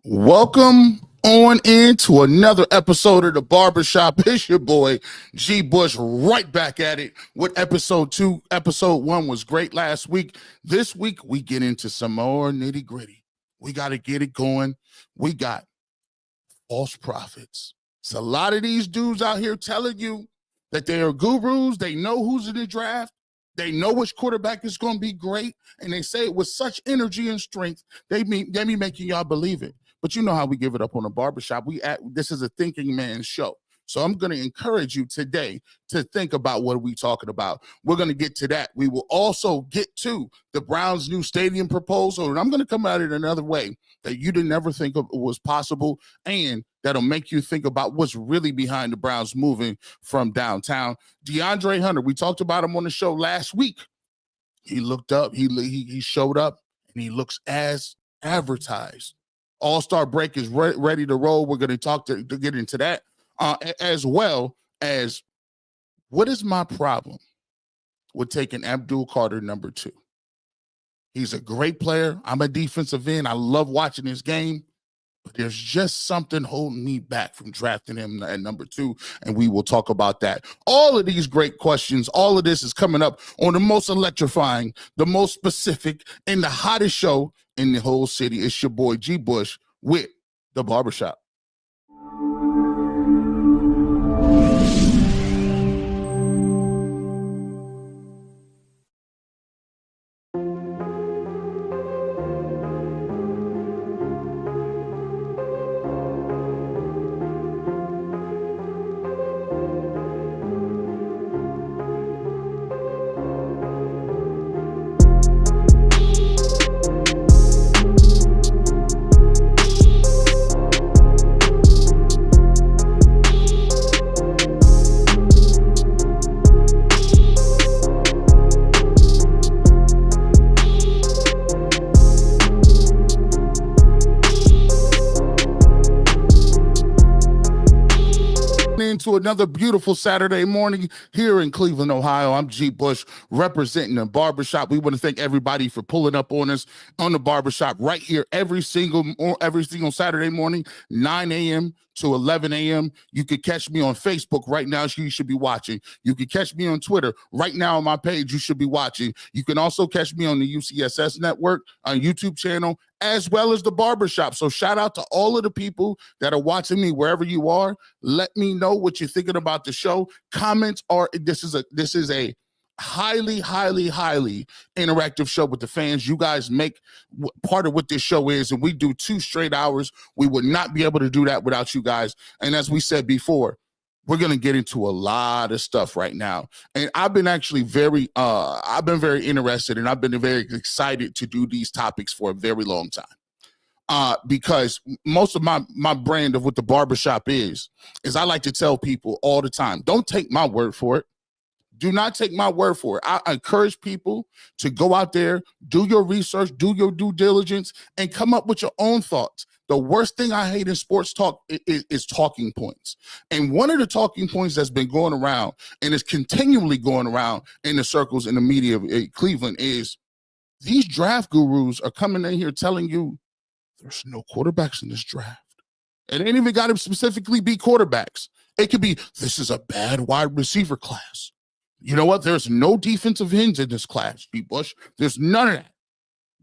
Welcome on into another episode of the Barbershop. It's your boy G Bush, right back at it with episode 2. Episode 1 was great last week. This week we get into some more nitty gritty. We got to get it going. We got false prophets. It's a lot of these dudes out here telling you that they are gurus. They know who's in the draft. They know which quarterback is going to be great, and they say it with such energy and strength. They be making y'all believe it. But you know how we give it up on the barbershop. This is a thinking man's show. So I'm going to encourage you today to think about what we're talking about. We're going to get to that. We will also get to the Browns' new stadium proposal, and I'm going to come at it another way that you didn't ever think of was possible, and that'll make you think about what's really behind the Browns moving from downtown. DeAndre Hunter, we talked about him on the show last week. He looked up, he showed up, and he looks as advertised. All-Star break is ready to roll. We're going to get into that, as well as what is my problem with taking Abdul Carter number 2. He's a great player. I'm a defensive end. I love watching his game, but there's just something holding me back from drafting him at number 2, and we will talk about that. All of these great questions, all of this is coming up on the most electrifying, the most specific, and the hottest show in the whole city. It's your boy G Bush with the Barbershop. To another beautiful Saturday morning here in Cleveland, Ohio. I'm G Bush representing the Barbershop. We want to thank everybody for pulling up on us on the Barbershop right here every single Saturday morning, 9 a.m. to 11 a.m. You could catch me on Facebook right now. You should be watching. You can catch me on Twitter right now on my page. You should be watching. You can also catch me on the UCSS network, on YouTube channel, as well as the Barbershop. So shout out to all of the people that are watching me wherever you are. Let me know what you're thinking about the show. Comments are, this is a highly interactive show with the fans. You guys make part of what this show is, and we do 2 straight hours. We would not be able to do that without you guys. And as we said before, we're going to get into a lot of stuff right now. And I've been actually very interested, and I've been very excited to do these topics for a very long time. Because most of my brand of what the Barbershop is I like to tell people all the time, don't take my word for it. Do not take my word for it. I encourage people to go out there, do your research, do your due diligence, and come up with your own thoughts. The worst thing I hate in sports talk is talking points. And one of the talking points that's been going around and is continually going around in the circles in the media of Cleveland is these draft gurus are coming in here telling you there's no quarterbacks in this draft. It ain't even got to specifically be quarterbacks. It could be, this is a bad wide receiver class. You know what? There's no defensive ends in this class, G Bush. There's none of that.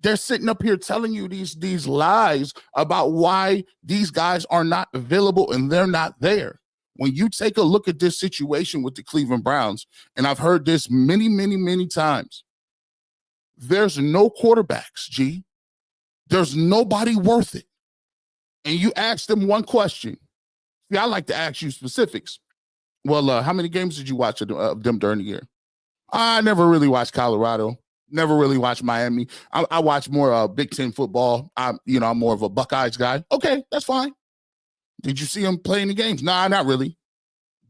They're sitting up here telling you these lies about why these guys are not available and they're not there. When you take a look at this situation with the Cleveland Browns, and I've heard this many times, there's no quarterbacks, G. There's nobody worth it. And you ask them one question. See, I like to ask you specifics. Well, how many games did you watch of them during the year? I never really watched Colorado. Never really watched Miami. I watch more Big Ten football. I'm more of a Buckeyes guy. Okay, that's fine. Did you see them playing the games? Nah, not really.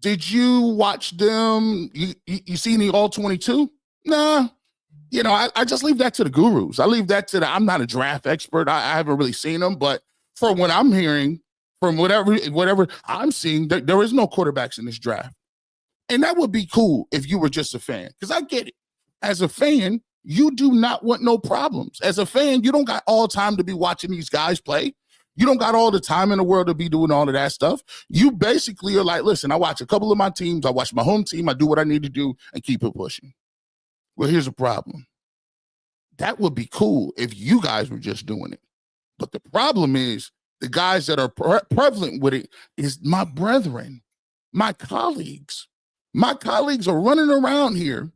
Did you watch them? You see any All-22? Nah. I just leave that to the gurus. I leave that to I'm not a draft expert. I haven't really seen them, but from what I'm hearing, from whatever I'm seeing, there is no quarterbacks in this draft. And that would be cool if you were just a fan, because I get it. As a fan, you do not want no problems. As a fan, you don't got all time to be watching these guys play. You don't got all the time in the world to be doing all of that stuff. You basically are like, listen, I watch a couple of my teams. I watch my home team. I do what I need to do and keep it pushing. Well, here's the problem. That would be cool if you guys were just doing it. But the problem is the guys that are prevalent with it is my brethren, my colleagues. My colleagues are running around here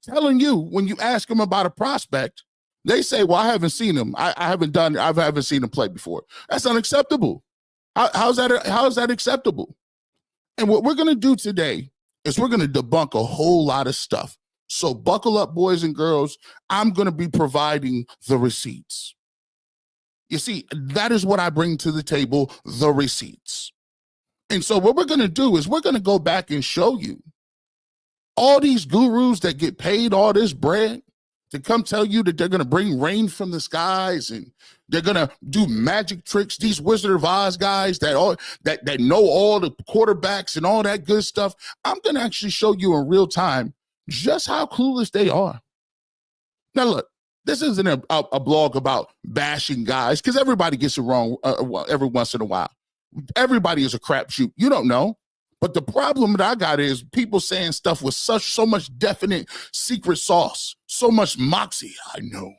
telling you when you ask them about a prospect, they say, well, I haven't seen him. I haven't seen him play before. That's unacceptable. How's that acceptable? And what we're going to do today is we're going to debunk a whole lot of stuff. So buckle up, boys and girls. I'm going to be providing the receipts. You see, that is what I bring to the table, the receipts. And so what we're going to do is we're going to go back and show you all these gurus that get paid all this bread to come tell you that they're going to bring rain from the skies and they're going to do magic tricks. These Wizard of Oz guys that know all the quarterbacks and all that good stuff. I'm going to actually show you in real time just how clueless they are. Now, look, this isn't a blog about bashing guys because everybody gets it wrong every once in a while. Everybody is a crapshoot. You don't know. But the problem that I got is people saying stuff with so much definite secret sauce, so much moxie. I know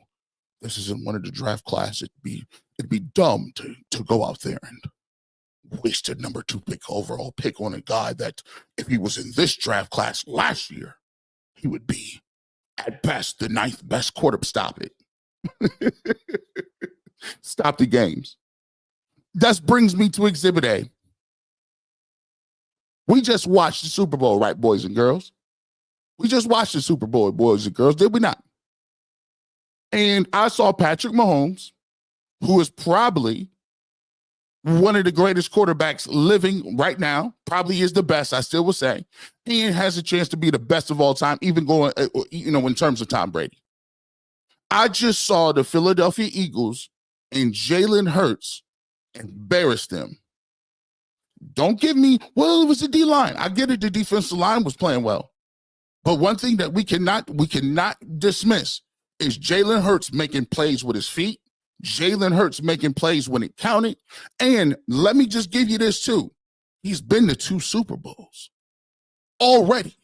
this isn't one of the draft class. It'd be dumb to go out there and waste a number 2 overall pick on a guy that if he was in this draft class last year, he would be at best the 9th best quarterback. Stop it. Stop the games. That brings me to Exhibit A. We just watched the Super Bowl, right, boys and girls? We just watched the Super Bowl, boys and girls, did we not? And I saw Patrick Mahomes, who is probably one of the greatest quarterbacks living right now, probably is the best, I still would say, and has a chance to be the best of all time, even going, in terms of Tom Brady. I just saw the Philadelphia Eagles and Jalen Hurts embarrass them. Don't give me, well, it was the D-line. I get it, the defensive line was playing well. But one thing that we cannot dismiss is Jalen Hurts making plays with his feet, Jalen Hurts making plays when it counted. And let me just give you this too. He's been to 2 Super Bowls already.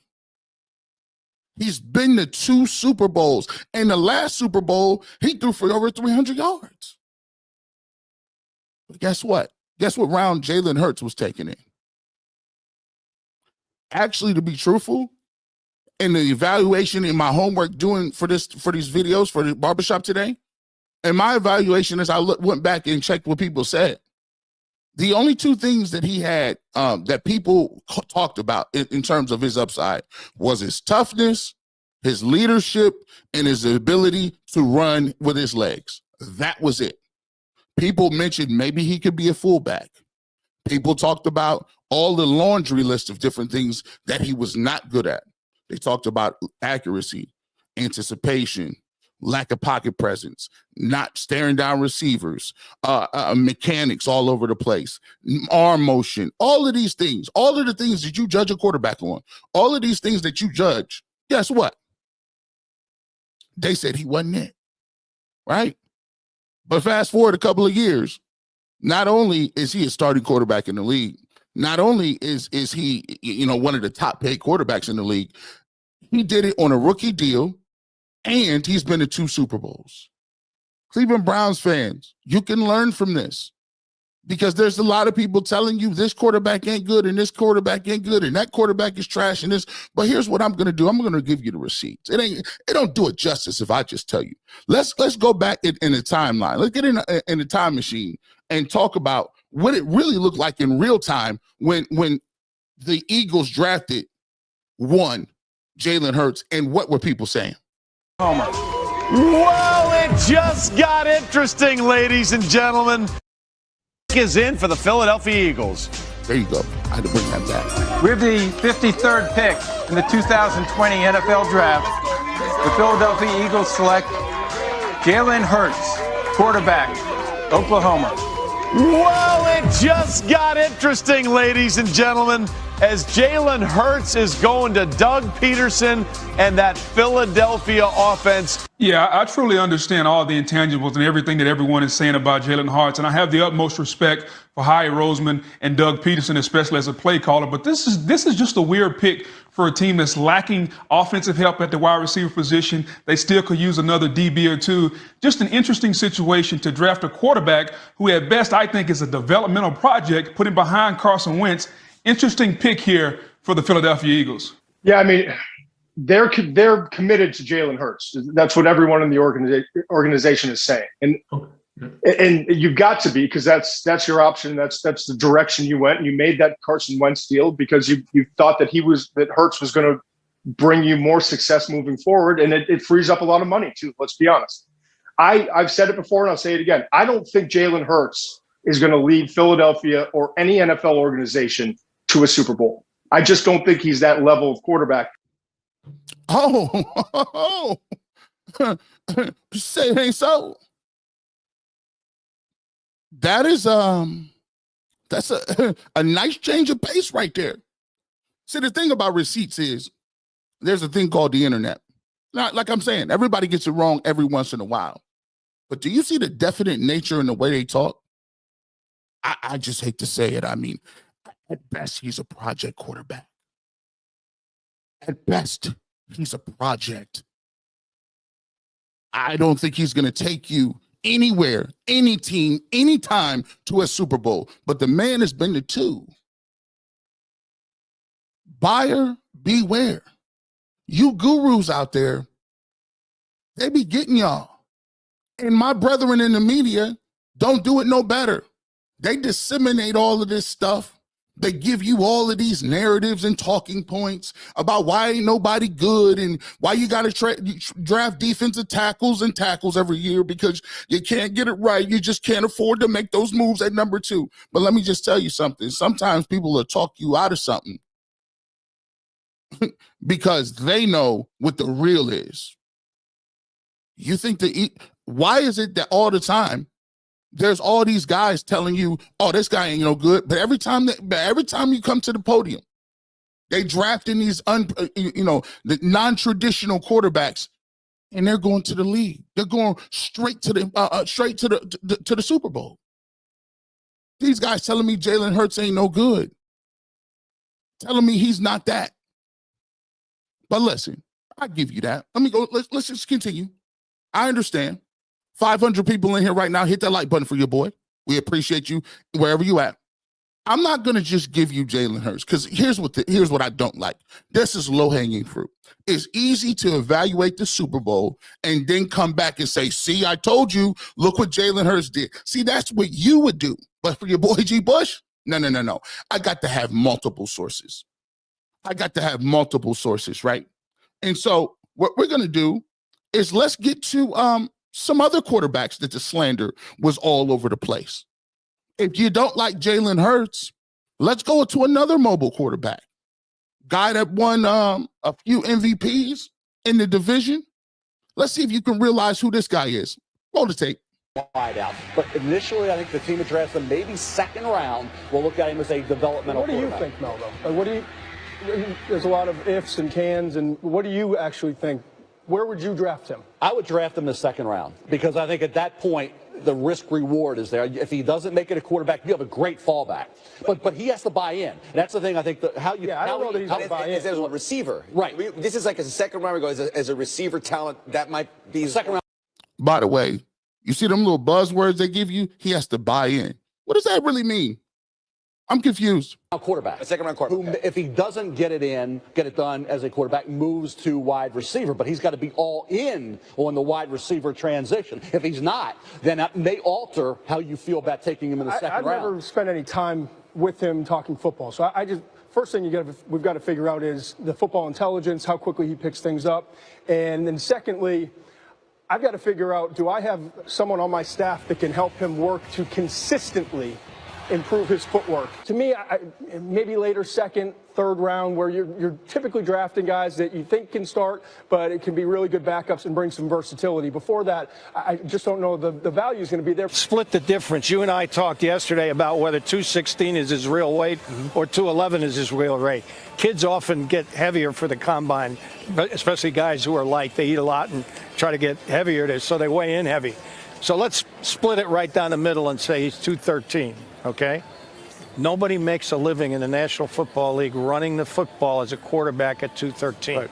He's been to 2 Super Bowls. And the last Super Bowl, he threw for over 300 yards. But guess what? Guess what round Jalen Hurts was taken in? Actually, to be truthful, in the evaluation in my homework doing for these videos for the barbershop today, and my evaluation is I went back and checked what people said. The only 2 things that he had that people talked about in terms of his upside was his toughness, his leadership, and his ability to run with his legs. That was it. People mentioned maybe he could be a fullback. People talked about all the laundry list of different things that he was not good at. They talked about accuracy, anticipation, lack of pocket presence, not staring down receivers, mechanics all over the place, arm motion, all of these things, all of the things that you judge a quarterback on, all of these things that you judge, guess what? They said he wasn't it, right? But fast forward a couple of years, not only is he a starting quarterback in the league, not only is he, one of the top paid quarterbacks in the league, he did it on a rookie deal, and he's been to 2 Super Bowls. Cleveland Browns fans, you can learn from this because there's a lot of people telling you this quarterback ain't good and this quarterback ain't good and that quarterback is trash and this. But here's what I'm going to do. I'm going to give you the receipts. It don't do it justice if I just tell you. Let's go back in the timeline. Let's get in the time machine and talk about what it really looked like in real time when the Eagles drafted Jalen Hurts, and what were people saying? Homer. Well, it just got interesting, ladies and gentlemen. Is in for the Philadelphia Eagles. There you go. I had to bring that back. We're the 53rd pick in the 2020 NFL Draft. The Philadelphia Eagles select Jalen Hurts, quarterback, Oklahoma. Well, it just got interesting, ladies and gentlemen. as Jalen Hurts is going to Doug Peterson and that Philadelphia offense. Yeah, I truly understand all the intangibles and everything that everyone is saying about Jalen Hurts, and I have the utmost respect for Howie Roseman and Doug Peterson, especially as a play caller. But this is just a weird pick for a team that's lacking offensive help at the wide receiver position. They still could use another DB or two. Just an interesting situation to draft a quarterback who, at best, I think is a developmental project, putting behind Carson Wentz. Interesting pick here for the Philadelphia Eagles. Yeah, I mean, they're committed to Jalen Hurts. That's what everyone in the organization is saying, and you've got to be, because that's your option. That's the direction you went. And you made that Carson Wentz deal because you thought that Hurts was going to bring you more success moving forward, and it frees up a lot of money too. Let's be honest. I've said it before and I'll say it again. I don't think Jalen Hurts is going to lead Philadelphia or any NFL organization to a Super Bowl. I just don't think he's that level of quarterback. Oh, say it ain't so. That is that's a nice change of pace right there. See, the thing about receipts is there's a thing called the internet. Not like I'm saying, everybody gets it wrong every once in a while. But do you see the definite nature in the way they talk? I just hate to say it. I mean, at best, he's a project quarterback. At best, he's a project. I don't think he's going to take you anywhere, any team, anytime to a Super Bowl. But the man has been to two. Buyer beware. You gurus out there, they be getting y'all. And my brethren in the media don't do it no better. They disseminate all of this stuff. They give you all of these narratives and talking points about why ain't nobody good and why you got to draft defensive tackles every year because you can't get it right. You just can't afford to make those moves at number 2. But let me just tell you something. Sometimes people will talk you out of something because they know what the real is. You think why is it that all the time there's all these guys telling you, oh, this guy ain't no good. But every time you come to the podium, they drafting these the non-traditional quarterbacks, and they're going to the league. They're going straight to the Super Bowl. These guys telling me Jalen Hurts ain't no good, telling me he's not that. But listen, I give you that. Let me go. Let's just continue. I understand. 500 people in here right now. Hit that like button for your boy. We appreciate you wherever you at. I'm not going to just give you Jalen Hurts because here's what I don't like. This is low-hanging fruit. It's easy to evaluate the Super Bowl and then come back and say, see, I told you, look what Jalen Hurts did. See, that's what you would do. But for your boy G. Bush, no. I got to have multiple sources. Right? And so what we're going to do is let's get to some other quarterbacks that the slander was all over the place. If you don't like Jalen Hurts, let's go to another mobile quarterback. Guy that won a few MVPs in the division. Let's see if you can realize who this guy is. Roll the tape. Wide out. But initially, I think the team addressed him maybe second round. We'll look at him as a developmental quarterback. What do you think, Mel, though? There's a lot of ifs and cans, and what do you actually think? Where would you draft him? I would draft him in the second round because I think at that point, the risk reward is there. If he doesn't make it a quarterback, you have a great fallback. But he has to buy in. And that's the thing I think I don't know that he's going to buy in. As a receiver. Right. This is like as a second round, as a receiver talent, that might be second round. By the way, you see them little buzzwords they give you? He has to buy in. What does that really mean? I'm confused. Quarterback. A second round quarterback. Who, if he doesn't get it done as a quarterback, moves to wide receiver. But he's got to be all in on the wide receiver transition. If he's not, then that may alter how you feel about taking him in the second round. I've never spent any time with him talking football. So I just, first thing we've got to figure out is the football intelligence, how quickly he picks things up. And then secondly, I've got to figure out, do I have someone on my staff that can help him work to consistently improve his footwork. To me, maybe later second, third round, where you're typically drafting guys that you think can start, but it can be really good backups and bring some versatility. Before that, I just don't know the value is going to be there. Split the difference. You and I talked yesterday about whether 216 is his real weight or 211 is his real weight. Kids often get heavier for the combine, especially guys who are light. They eat a lot and try to get heavier, so they weigh in heavy. So let's split it right down the middle and say he's 213, okay? Nobody makes a living in the National Football League running the football as a quarterback at 213. Right.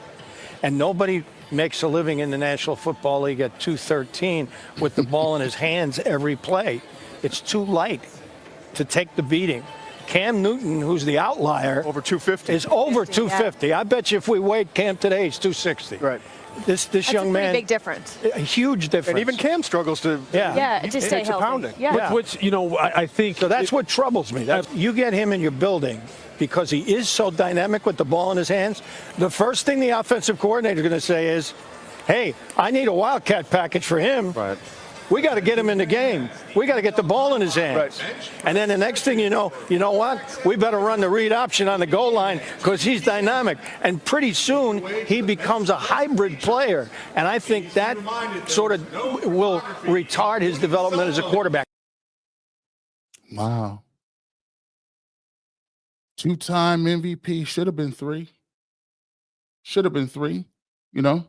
And nobody makes a living in the National Football League at 213 with the ball in his hands every play. It's too light to take the beating. Cam Newton, who's the outlier, over 250, is over 250. I bet you if we weighed Cam today, he's 260. Right. This young man, big difference. A huge difference. And even Cam struggles to to stay healthy. Pounding. Yeah. Which, I think so. That's what troubles me. You get him in your building because he is so dynamic with the ball in his hands. The first thing the offensive coordinator is going to say is, "Hey, I need a wildcat package for him. Right. We got to get him in the game. We got to get the ball in his hands." Right. And then the next thing you know what? We better run the read option on the goal line because he's dynamic. And pretty soon he becomes a hybrid player. And I think that sort of will retard his development as a quarterback. Wow. 2-time MVP, should have been 3. Should have been 3, You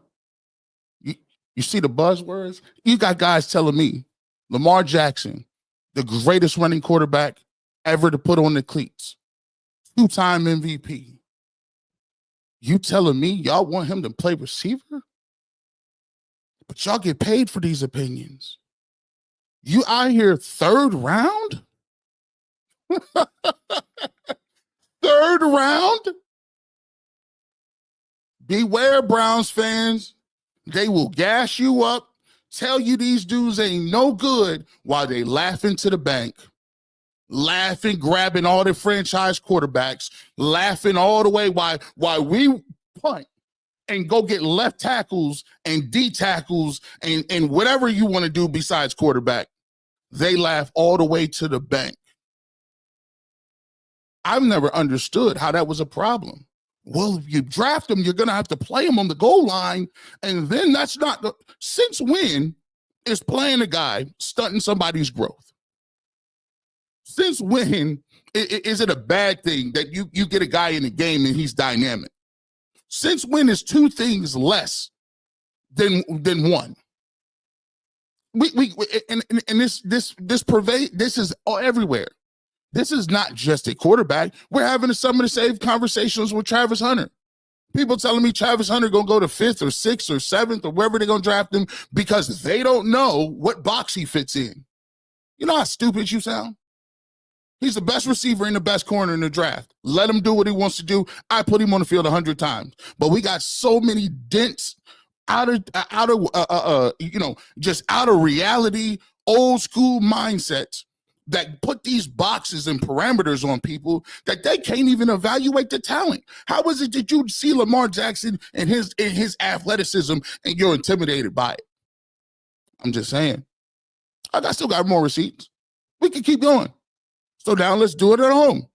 see the buzzwords? You got guys telling me Lamar Jackson, the greatest running quarterback ever to put on the cleats, 2-time MVP. You telling me y'all want him to play receiver? But y'all get paid for these opinions. You out here 3rd round? 3rd round? Beware, Browns fans. They will gas you up, tell you these dudes ain't no good while they laughing to the bank. Laughing, grabbing all the franchise quarterbacks, laughing all the way while we punt and go get left tackles and D tackles and whatever you want to do besides quarterback. They laugh all the way to the bank. I've never understood how that was a problem. Well, if you draft him, you're going to have to play him on the goal line. And then that's not the. Since when is playing a guy stunting somebody's growth? Since when is it a bad thing that you get a guy in the game and he's dynamic? Since when is 2 things less than 1? This is everywhere. This is not just a quarterback. We're having some of the same conversations with Travis Hunter. People telling me Travis Hunter going to go to 5th or 6th or 7th or wherever they're going to draft him because they don't know what box he fits in. You know how stupid you sound? He's the best receiver and the best corner in the draft. Let him do what he wants to do. I put him on the field 100 times. But we got so many dents just out of reality, old school mindsets that put these boxes and parameters on people that they can't even evaluate the talent. How is it that you see Lamar Jackson and his athleticism and you're intimidated by it? I'm just saying. I still got more receipts. We can keep going. So now let's do it at home.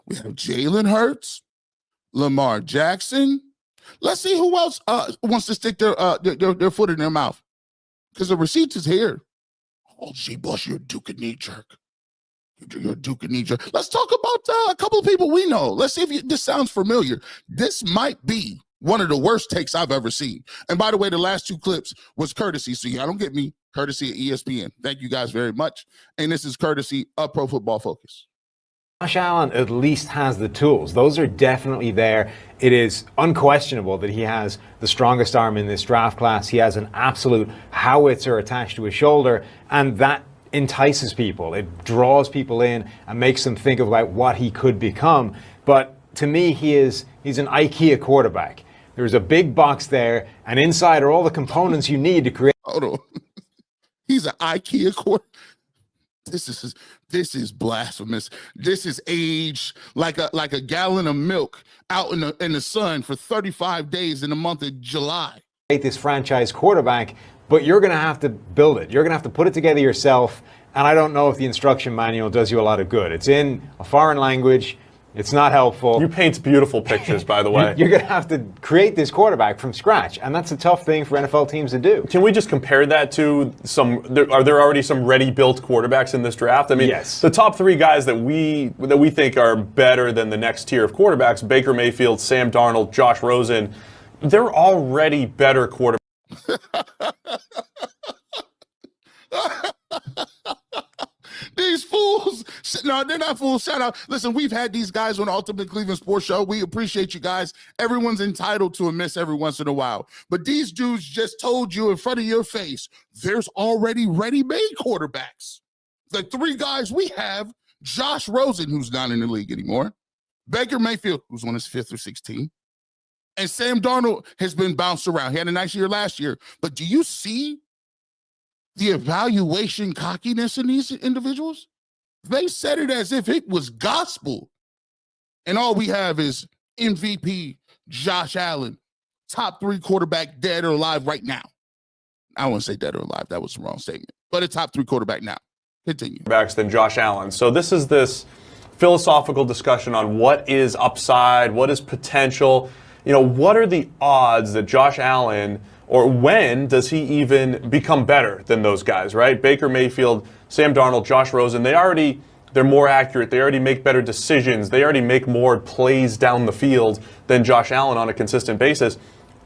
We have Jalen Hurts, Lamar Jackson. Let's see who else wants to stick their foot in their mouth. Because the receipts is here. Oh, G. Bush, you're a Duke and knee jerk. You're a Duke and knee jerk. Let's talk about a couple of people we know. Let's see if this sounds familiar. This might be one of the worst takes I've ever seen. And by the way, the last 2 clips was courtesy. So y'all don't get me. Courtesy of ESPN. Thank you guys very much. And this is courtesy of Pro Football Focus. Josh Allen at least has the tools. Those are definitely there. It is unquestionable that he has the strongest arm in this draft class. He has an absolute howitzer attached to his shoulder, and that entices people. It draws people in and makes them think about what he could become. But to me, he's an IKEA quarterback. There's a big box there, and inside are all the components you need to create. Hold on. He's an IKEA quarterback. This is blasphemous. This is aged like a gallon of milk out in the sun for 35 days in the month of July. This franchise quarterback, but you're going to have to build it. You're going to have to put it together yourself, and I don't know if the instruction manual does you a lot of good. It's in a foreign language. It's not helpful. You paint beautiful pictures, by the way. You're going to have to create this quarterback from scratch, and that's a tough thing for NFL teams to do. Can we just compare that to are there already some ready-built quarterbacks in this draft? I mean, yes. The top three guys that we think are better than the next tier of quarterbacks, Baker Mayfield, Sam Darnold, Josh Rosen, they're already better quarterbacks. These fools. No, they're not fools. Shout out. Listen, we've had these guys on the Ultimate Cleveland Sports Show. We appreciate you guys. Everyone's entitled to a miss every once in a while. But these dudes just told you in front of your face, there's already ready-made quarterbacks. The three guys we have, Josh Rosen, who's not in the league anymore, Baker Mayfield, who's on his 5th or 6th team, and Sam Darnold has been bounced around. He had a nice year last year. But do you see the evaluation cockiness in these individuals? They said it as if it was gospel. And all we have is MVP Josh Allen, top 3 quarterback, dead or alive right now. I wouldn't say dead or alive. That was the wrong statement. But a top 3 quarterback now. Continue. Quarterbacks than Josh Allen. So this is this philosophical discussion on what is upside, what is potential. You know, what are the odds that Josh Allen, or when does he even become better than those guys, right? Baker Mayfield, Sam Darnold, Josh Rosen, they're more accurate. They already make better decisions. They already make more plays down the field than Josh Allen on a consistent basis.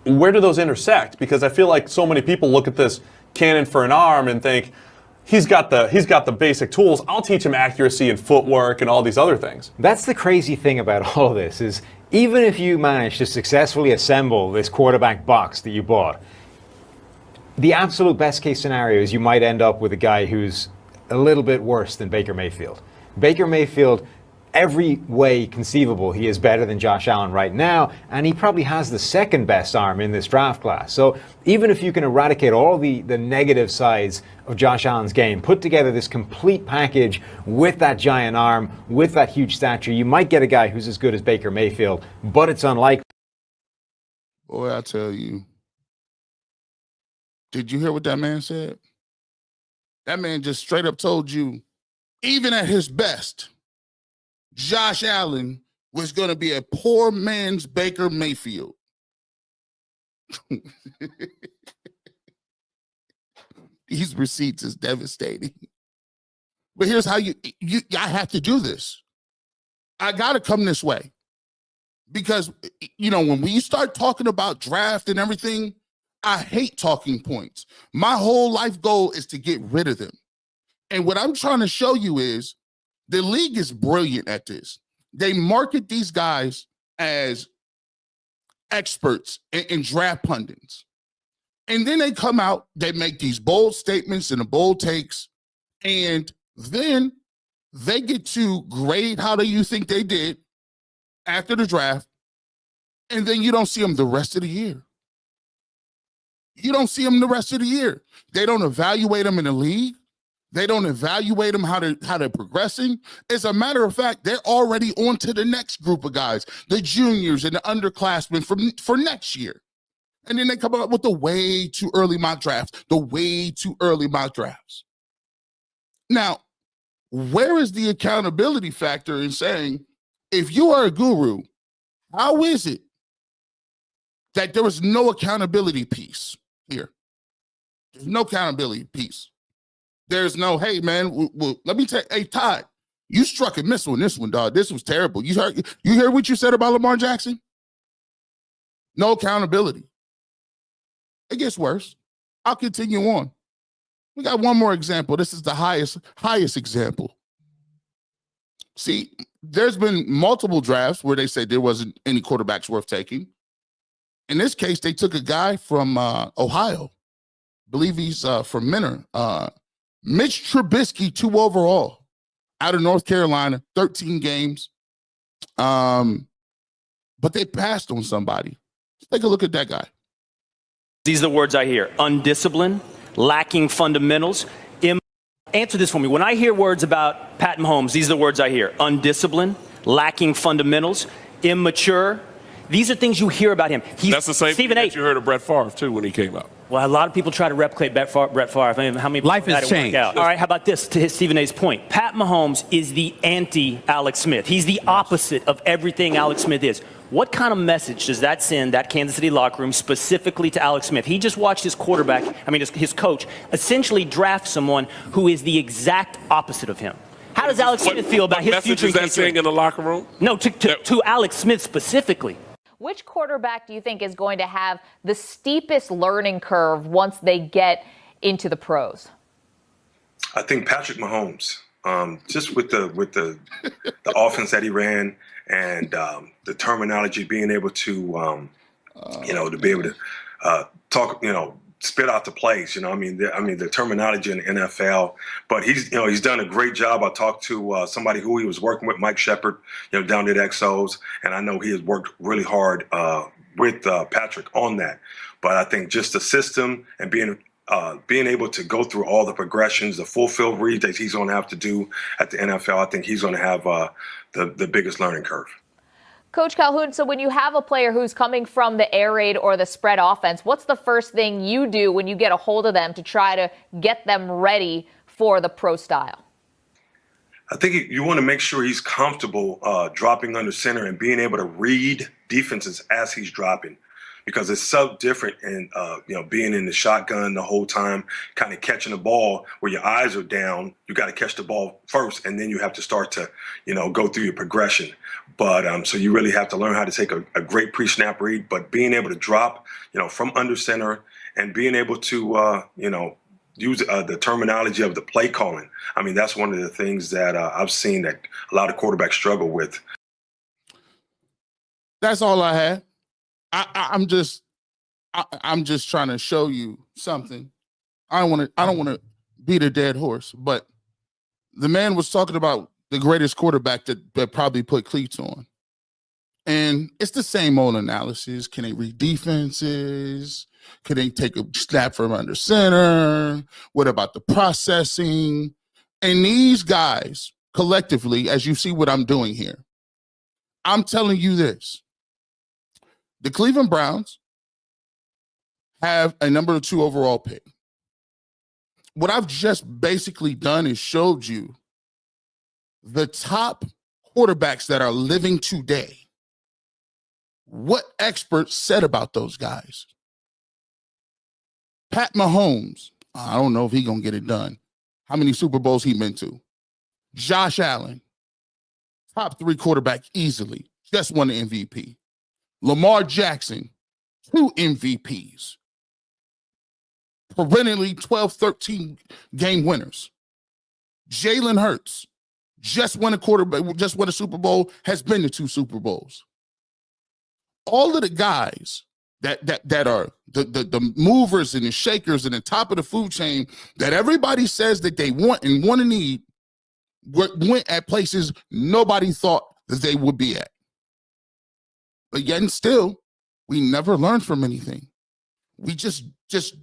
Where do those intersect? Because I feel like so many people look at this cannon for an arm and think, he's got the basic tools. I'll teach him accuracy and footwork and all these other things. That's the crazy thing about all this is even if you manage to successfully assemble this quarterback box that you bought, the absolute best case scenario is you might end up with a guy who's a little bit worse than Baker Mayfield. Baker Mayfield, every way conceivable, he is better than Josh Allen right now, and he probably has the second best arm in this draft class. So even if you can eradicate all the negative sides of Josh Allen's game, put together this complete package with that giant arm, with that huge stature, you might get a guy who's as good as Baker Mayfield, but it's unlikely. Boy, I tell you. Did you hear what that man said? That man just straight up told you, even at his best, Josh Allen was going to be a poor man's Baker Mayfield. These receipts is devastating. But here's how I have to do this. I got to come this way. Because, you know, when we start talking about draft and everything, I hate talking points. My whole life goal is to get rid of them. And what I'm trying to show you is the league is brilliant at this. They market these guys as experts and draft pundits. And then they come out, they make these bold statements and the bold takes, and then they get to grade how do you think they did after the draft, and then you don't see them the rest of the year. You don't see them the rest of the year. They don't evaluate them in the league. They don't evaluate them how they're progressing. As a matter of fact, they're already on to the next group of guys, the juniors and the underclassmen for next year. And then they come up with the way too early mock drafts, Now, where is the accountability factor in saying, if you are a guru, how is it that there was no accountability piece here? There's no accountability piece. There's no, hey, man, let me tell you, hey, Todd, you struck and missed on this one, dog. This was terrible. You heard what you said about Lamar Jackson? No accountability. It gets worse. I'll continue on. We got one more example. This is the highest example. See, there's been multiple drafts where they said there wasn't any quarterbacks worth taking. In this case, they took a guy from Ohio. I believe he's from Minner. Mitch Trubisky, 2 overall, out of North Carolina, 13 games. But they passed on somebody. Take a look at that guy. These are the words I hear: undisciplined, lacking fundamentals. Answer this for me. When I hear words about Pat Mahomes, these are the words I hear: undisciplined, lacking fundamentals, immature, These are things you hear about him. That's the same thing that you heard of Brett Favre, too, when he came out. Well, a lot of people try to replicate Brett Favre. I mean, how many life has changed. All right, how about this, to Stephen A's point? Pat Mahomes is the anti-Alex Smith. He's the opposite of everything Alex Smith is. What kind of message does that send, that Kansas City locker room, specifically to Alex Smith? He just watched his his coach, essentially draft someone who is the exact opposite of him. How does Alex Smith feel about his future? What message is that saying in the locker room? No, to Alex Smith specifically. Which quarterback do you think is going to have the steepest learning curve once they get into the pros? I think Patrick Mahomes, just with the offense that he ran and the terminology, being able to to be able to talk, spit out the plays. The terminology in the NFL. But he's done a great job. I talked to somebody who he was working with, Mike Shepard, down at Exos, and I know he has worked really hard with Patrick on that. But I think just the system and being able to go through all the progressions, the full field read that he's going to have to do at the NFL, I think he's going to have the biggest learning curve. Coach Calhoun, so when you have a player who's coming from the air raid or the spread offense, what's the first thing you do when you get a hold of them to try to get them ready for the pro style? I think you want to make sure he's comfortable dropping under center and being able to read defenses as he's dropping, because it's so different in being in the shotgun the whole time, kind of catching the ball where your eyes are down. You got to catch the ball first, and then you have to start to go through your progression. But so you really have to learn how to take a great pre-snap read, but being able to drop from under center and being able to use the terminology of the play calling. I mean, that's one of the things that I've seen that a lot of quarterbacks struggle with. That's all I had. I'm just trying to show you something. I don't want to beat a dead horse, but the man was talking about the greatest quarterback that probably put cleats on. And it's the same old analysis. Can they read defenses? Can they take a snap from under center? What about the processing? And these guys collectively, as you see what I'm doing here, I'm telling you this. The Cleveland Browns have a number 2 overall pick. What I've just basically done is showed you the top quarterbacks that are living today. What experts said about those guys. Pat Mahomes, I don't know if he's going to get it done. How many Super Bowls he been to? Josh Allen, top 3 quarterback easily. Just won the MVP. Lamar Jackson, 2 MVPs. Perennially 12, 13 game winners. Jalen Hurts, just won a Super Bowl, has been to 2 Super Bowls. All of the guys that are the movers and the shakers and the top of the food chain that everybody says that they want and want to need went at places nobody thought that they would be at. But yet and still, we never learn from anything. We just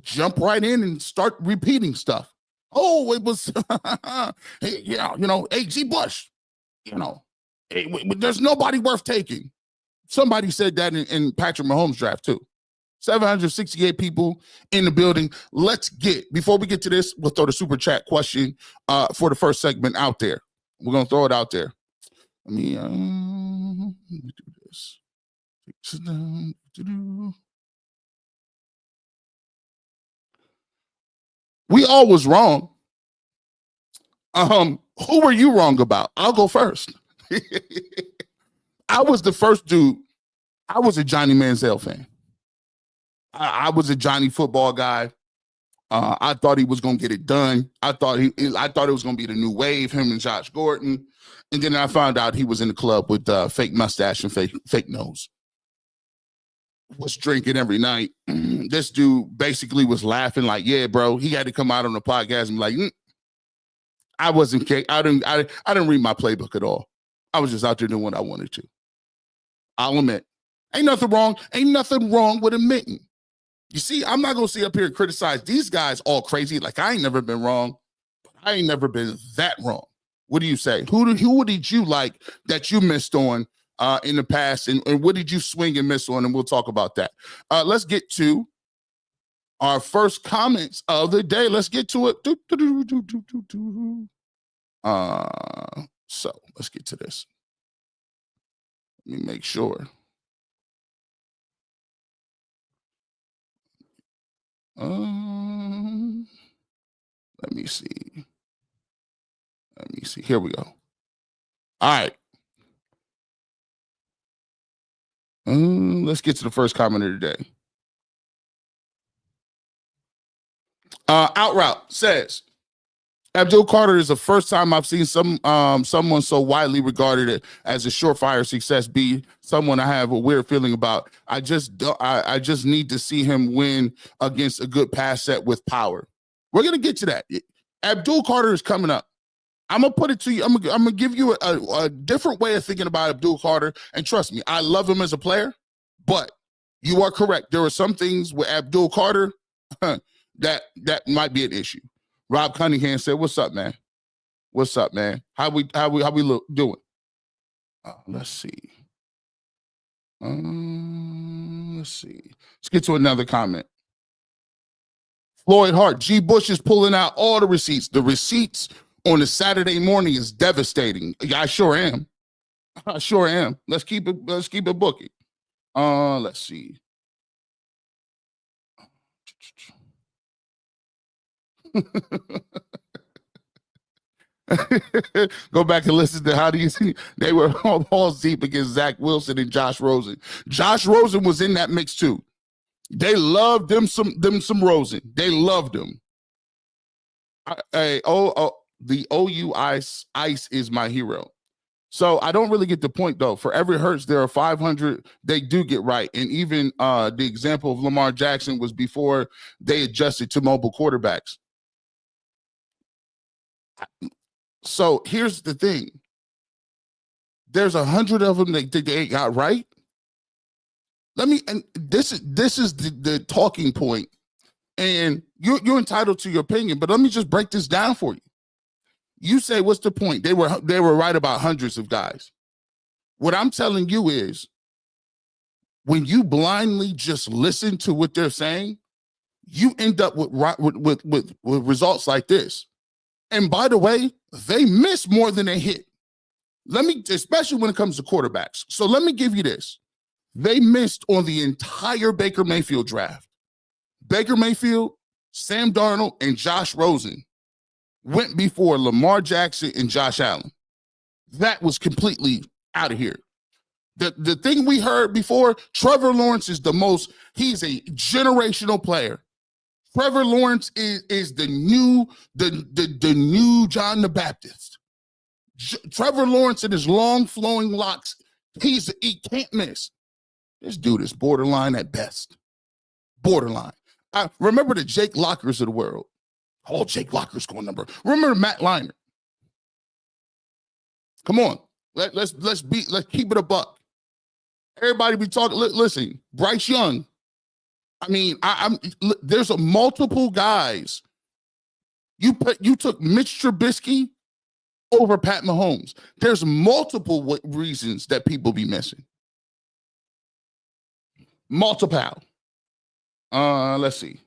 jump right in and start repeating stuff. Oh, it was, A.G. Bush, there's nobody worth taking. Somebody said that in Patrick Mahomes' draft too. 768 people in the building. Before we get to this, we'll throw the super chat question for the first segment out there. We're going to throw it out there. Let me do this. We all was wrong. Who were you wrong about? I'll go first. I was the first dude. I was a Johnny Manziel fan. I was a Johnny football guy. I thought he was going to get it done. I thought it was going to be the new wave, him and Josh Gordon. And then I found out he was in the club with fake mustache and fake nose. Was drinking every night. This dude basically was laughing like, yeah, bro. He had to come out on the podcast and be like, I didn't read my playbook at all. I was just out there doing what I wanted to. I'll admit. Ain't nothing wrong with admitting. You see, I'm not going to sit up here and criticize these guys all crazy. Like, I ain't never been wrong. But I ain't never been that wrong. What do you say? Who did you like that you missed on in the past, and what did you swing and miss on? And we'll talk about that. Let's get to our first comments of the day. Let's get to it. So let's get to this. Let me make sure. Let me see. Here we go. All right. Let's get to the first comment of the day. Outroute says, Abdul Carter is the first time I've seen someone so widely regarded as a surefire success be someone I have a weird feeling about. I just need to see him win against a good pass set with power. We're gonna get to that. Abdul Carter is coming up. I'm gonna put it to you. I'm gonna give you a different way of thinking about Abdul Carter. And trust me, I love him as a player, but you are correct. There are some things with Abdul Carter that might be an issue. Rob Cunningham said, "What's up, man? What's up, man? How we doing?" Let's see. Let's get to another comment. Floyd Hart, G. Bush is pulling out all the receipts. The receipts on a Saturday morning is devastating. Yeah, I sure am. Let's keep it booking. Let's see. Go back and listen to how do you see they were all balls deep against Zach Wilson and Josh Rosen. Josh Rosen was in that mix too. They loved them some Rosen. They loved him. The OU Ice is my hero. So I don't really get the point though. For every Hurts, there are 500 they do get right. And even the example of Lamar Jackson was before they adjusted to mobile quarterbacks. So here's the thing. There's 100 of them that they got right. And this is the talking point. And you're entitled to your opinion, but let me just break this down for you. You say, what's the point? They were right about hundreds of guys. What I'm telling you is, when you blindly just listen to what they're saying, you end up with results like this. And by the way, they miss more than they hit. Especially when it comes to quarterbacks. So let me give you this. They missed on the entire Baker Mayfield draft. Baker Mayfield, Sam Darnold, and Josh Rosen went before Lamar Jackson and Josh Allen. That was completely out of here. The thing we heard before, Trevor Lawrence is he's a generational player. Trevor Lawrence is the new John the Baptist. Trevor Lawrence and his long flowing locks, he can't miss. This dude is borderline at best. Borderline. I remember the Jake Lockers of the world. All Jake Lockers going number. Remember Matt Leinart. Come on. Let's keep it a buck. Everybody be talking. Listen, Bryce Young. I mean, there's multiple guys. You took Mitch Trubisky over Pat Mahomes. There's multiple reasons that people be missing. Multiple. Let's see.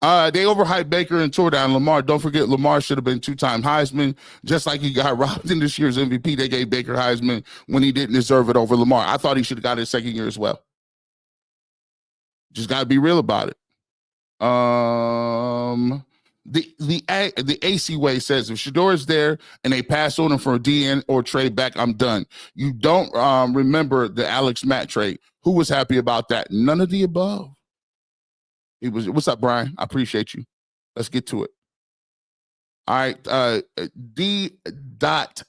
They overhyped Baker and tore down Lamar. Don't forget, Lamar should have been two-time Heisman. Just like he got robbed in this year's MVP, they gave Baker Heisman when he didn't deserve it over Lamar. I thought he should have got it second year as well. Just got to be real about it. The AC way says, if Shedeur is there and they pass on him for a DN or trade back, I'm done. You don't remember the Alex Matt trade. Who was happy about that? None of the above. What's up, Brian? I appreciate you. Let's get to it. All right. D.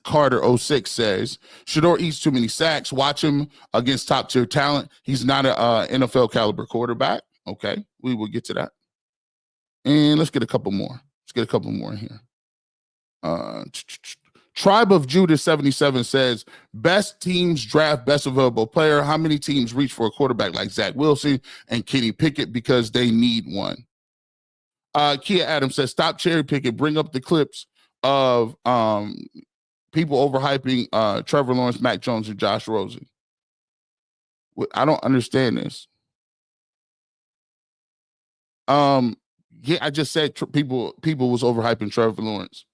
Carter 06 says, Shedeur eats too many sacks. Watch him against top tier talent. He's not an NFL caliber quarterback. Okay. We will get to that. And let's get a couple more. In here. Tribe of Judas 77 says, best teams draft best available player. How many teams reach for a quarterback like Zach Wilson and Kenny Pickett because they need one? Kia Adams says, stop cherry picking. Bring up the clips of people overhyping Trevor Lawrence, Mac Jones, and Josh Rosen. I don't understand this. Yeah, I just said people was overhyping Trevor Lawrence.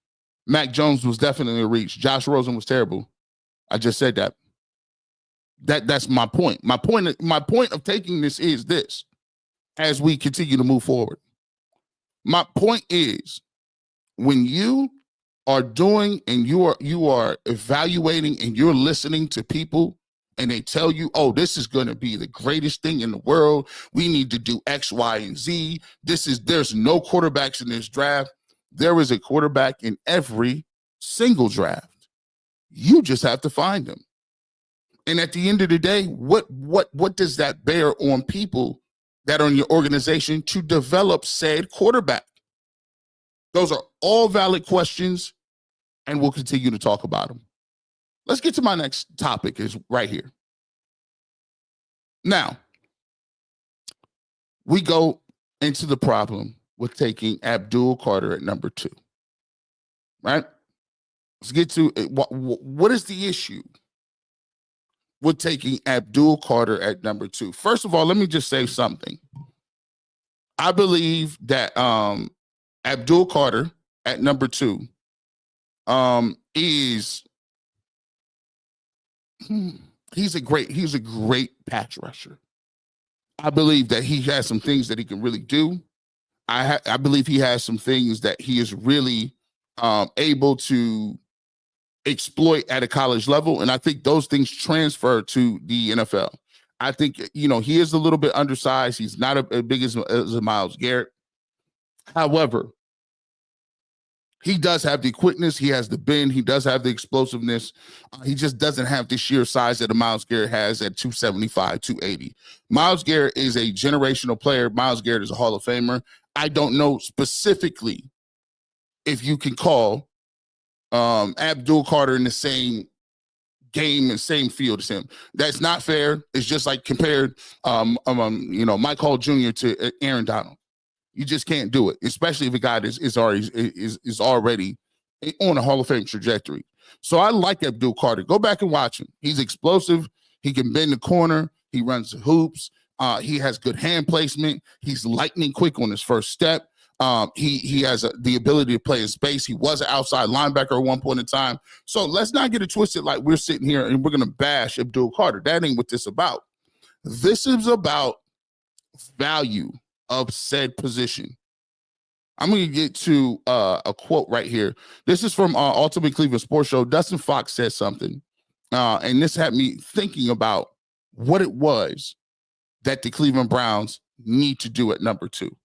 Mac Jones was definitely a reach. Josh Rosen was terrible. I just said that. That's my point. My point of taking this is this: as we continue to move forward, my point is when you are doing and you are evaluating and you're listening to people and they tell you, oh, this is going to be the greatest thing in the world. We need to do X, Y, and Z. There's no quarterbacks in this draft. There is a quarterback in every single draft. You just have to find them. And at the end of the day, what does that bear on people that are in your organization to develop said quarterback? Those are all valid questions, and we'll continue to talk about them. Let's get to my next topic is right here. Now, we go into the problem with taking Abdul Carter at number 2, right? Let's get to it. What is the issue with taking Abdul Carter at number 2? First of all, let me just say something. I believe that Abdul Carter at number 2 is he's a great pass rusher. I believe that he has some things that he can really do. I believe he has some things that he is really able to exploit at a college level, and I think those things transfer to the NFL. I think, he is a little bit undersized. He's not as big as Myles Garrett. However, he does have the quickness. He has the bend. He does have the explosiveness. He just doesn't have the sheer size that a Myles Garrett has at 275, 280. Myles Garrett is a generational player. Myles Garrett is a Hall of Famer. I don't know specifically if you can call Abdul Carter in the same game and same field as him. That's not fair. It's just like compared, Mike Hall Jr. to Aaron Donald. You just can't do it, especially if a guy is already on a Hall of Fame trajectory. So I like Abdul Carter. Go back and watch him. He's explosive. He can bend the corner. He runs the hoops. He has good hand placement. He's lightning quick on his first step. He has the ability to play in space. He was an outside linebacker at one point in time. So let's not get it twisted like we're sitting here and we're going to bash Abdul Carter. That ain't what this is about. This is about value of said position. I'm going to get to a quote right here. This is from Ultimate Cleveland Sports Show. Dustin Fox said something, and this had me thinking about what it was that the Cleveland Browns need to do at number 2.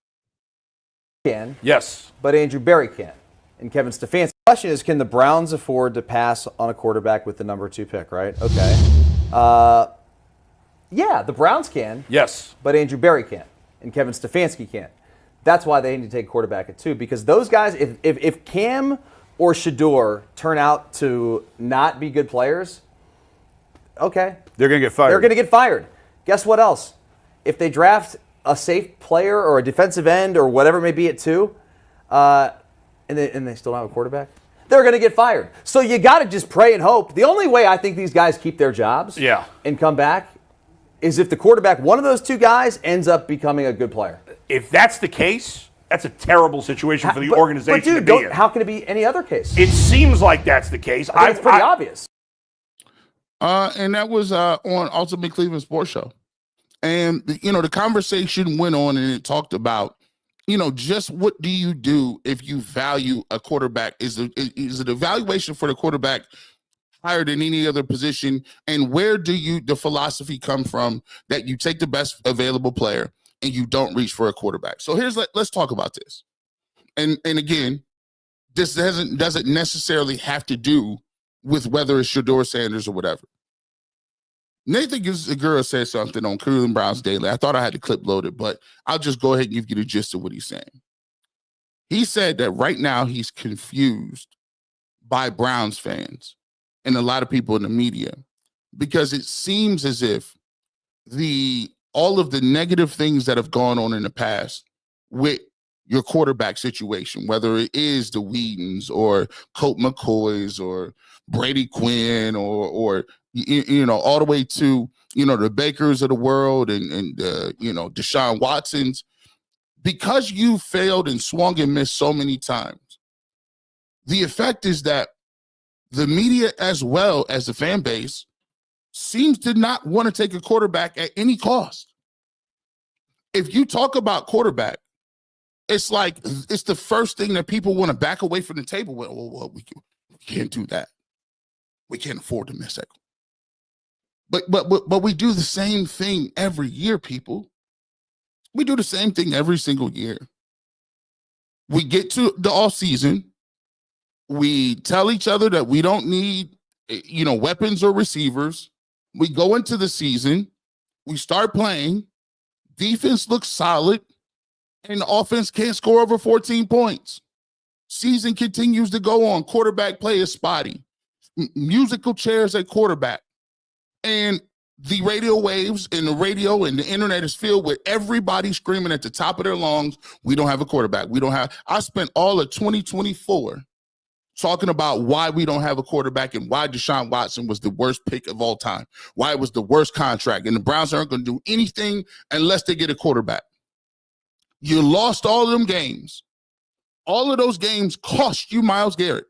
Can. Yes. But Andrew Berry can. And Kevin Stefanski. The question is, can the Browns afford to pass on a quarterback with the number 2 pick, right? Okay. Yeah, the Browns can. Yes. But Andrew Berry can. And Kevin Stefanski can't. That's why they need to take quarterback at 2, because those guys, if Cam or Shador turn out to not be good players, okay. They're going to get fired. They're going to get fired. Guess what else? If they draft a safe player or a defensive end or whatever it may be at 2, and they still don't have a quarterback, they're going to get fired. So you got to just pray and hope. The only way I think these guys keep their jobs and come back is if the quarterback, one of those 2 guys, ends up becoming a good player. If that's the case, that's a terrible situation for the organization to be in. How can it be any other case? It seems like that's the case. I think it's pretty obvious. And that was on Ultimate Cleveland Sports Show. And, the conversation went on and it talked about, just what do you do if you value a quarterback? Is it evaluation for the quarterback higher than any other position? And where do the philosophy come from that you take the best available player and you don't reach for a quarterback? So let's talk about this. And again, this doesn't necessarily have to do with whether it's Shador Sanders or whatever. Nathan Segura said something on Cleveland Browns Daily. I thought I had the clip loaded, but I'll just go ahead and give you the gist of what he's saying. He said that right now he's confused by Browns fans and a lot of people in the media because it seems as if all of the negative things that have gone on in the past with your quarterback situation, whether it is the Whedons or Colt McCoys or Brady Quinn or all the way to, the Bakers of the world and Deshaun Watsons, because you failed and swung and missed so many times, the effect is that the media as well as the fan base seems to not want to take a quarterback at any cost. If you talk about quarterback, it's like it's the first thing that people want to back away from the table with. Well, we can't do that. We can't afford to miss that. But we do the same thing every year, people. We do the same thing every single year. We get to the off season. We tell each other that we don't need, weapons or receivers. We go into the season. We start playing. Defense looks solid. And the offense can't score over 14 points. Season continues to go on. Quarterback play is spotty. Musical chairs at quarterback. And the radio waves and the radio and the internet is filled with everybody screaming at the top of their lungs, we don't have a quarterback. I spent all of 2024 talking about why we don't have a quarterback and why Deshaun Watson was the worst pick of all time, why it was the worst contract, and the Browns aren't going to do anything unless they get a quarterback. You lost all of them games. All of those games cost you Myles Garrett.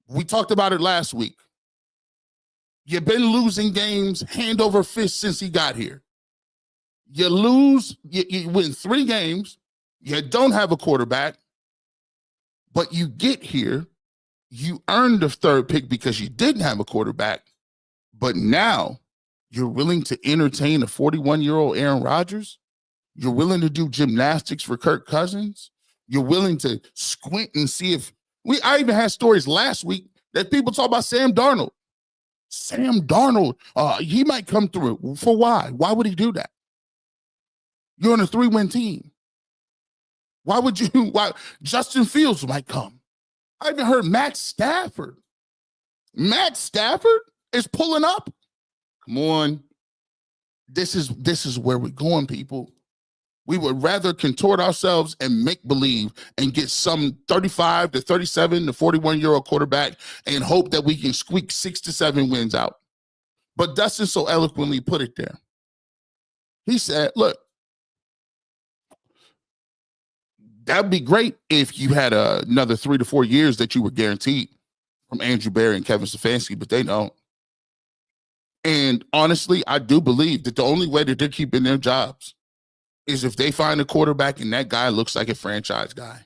We talked about it last week. You've been losing games hand over fist since he got here. You win 3 games. You don't have a quarterback, but you get here. You earned the 3rd pick because you didn't have a quarterback, but now you're willing to entertain a 41-year-old Aaron Rodgers? You're willing to do gymnastics for Kirk Cousins? You're willing to squint and see if I even had stories last week that people talk about Sam Darnold. Sam Darnold, he might come through. For why? Why would he do that? You're on a 3-win team. Why Justin Fields might come? I even heard Matt Stafford. Matt Stafford is pulling up. Come on. This is where we're going, people. We would rather contort ourselves and make believe and get some 35 to 37 to 41-year-old quarterback and hope that we can squeak 6 to 7 wins out. But Dustin so eloquently put it there. He said, look, that'd be great if you had another 3 to 4 years that you were guaranteed from Andrew Berry and Kevin Stefanski, but they don't. And honestly, I do believe that the only way that they're keeping their jobs is if they find a quarterback and that guy looks like a franchise guy.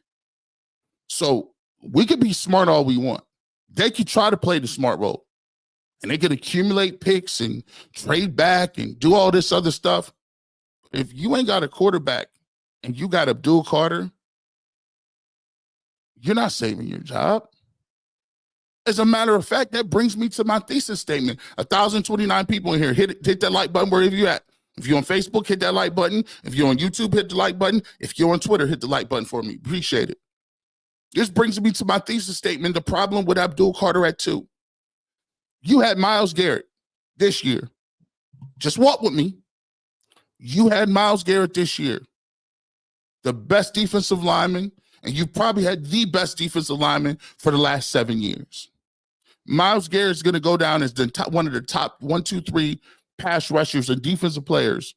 So we could be smart all we want. They could try to play the smart role and they could accumulate picks and trade back and do all this other stuff. If you ain't got a quarterback and you got Abdul Carter, you're not saving your job. As a matter of fact, that brings me to my thesis statement. 1,029 people in here. Hit that like button wherever you're at. If you're on Facebook, hit that like button. If you're on YouTube, hit the like button. If you're on Twitter, hit the like button for me. Appreciate it. This brings me to my thesis statement, the problem with Abdul Carter at 2. You had Myles Garrett this year. Just walk with me. You had Myles Garrett this year, the best defensive lineman, and you probably had the best defensive lineman for the last 7 years. Myles Garrett's going to go down as one of the top 1, 2, 3 pass rushers and defensive players,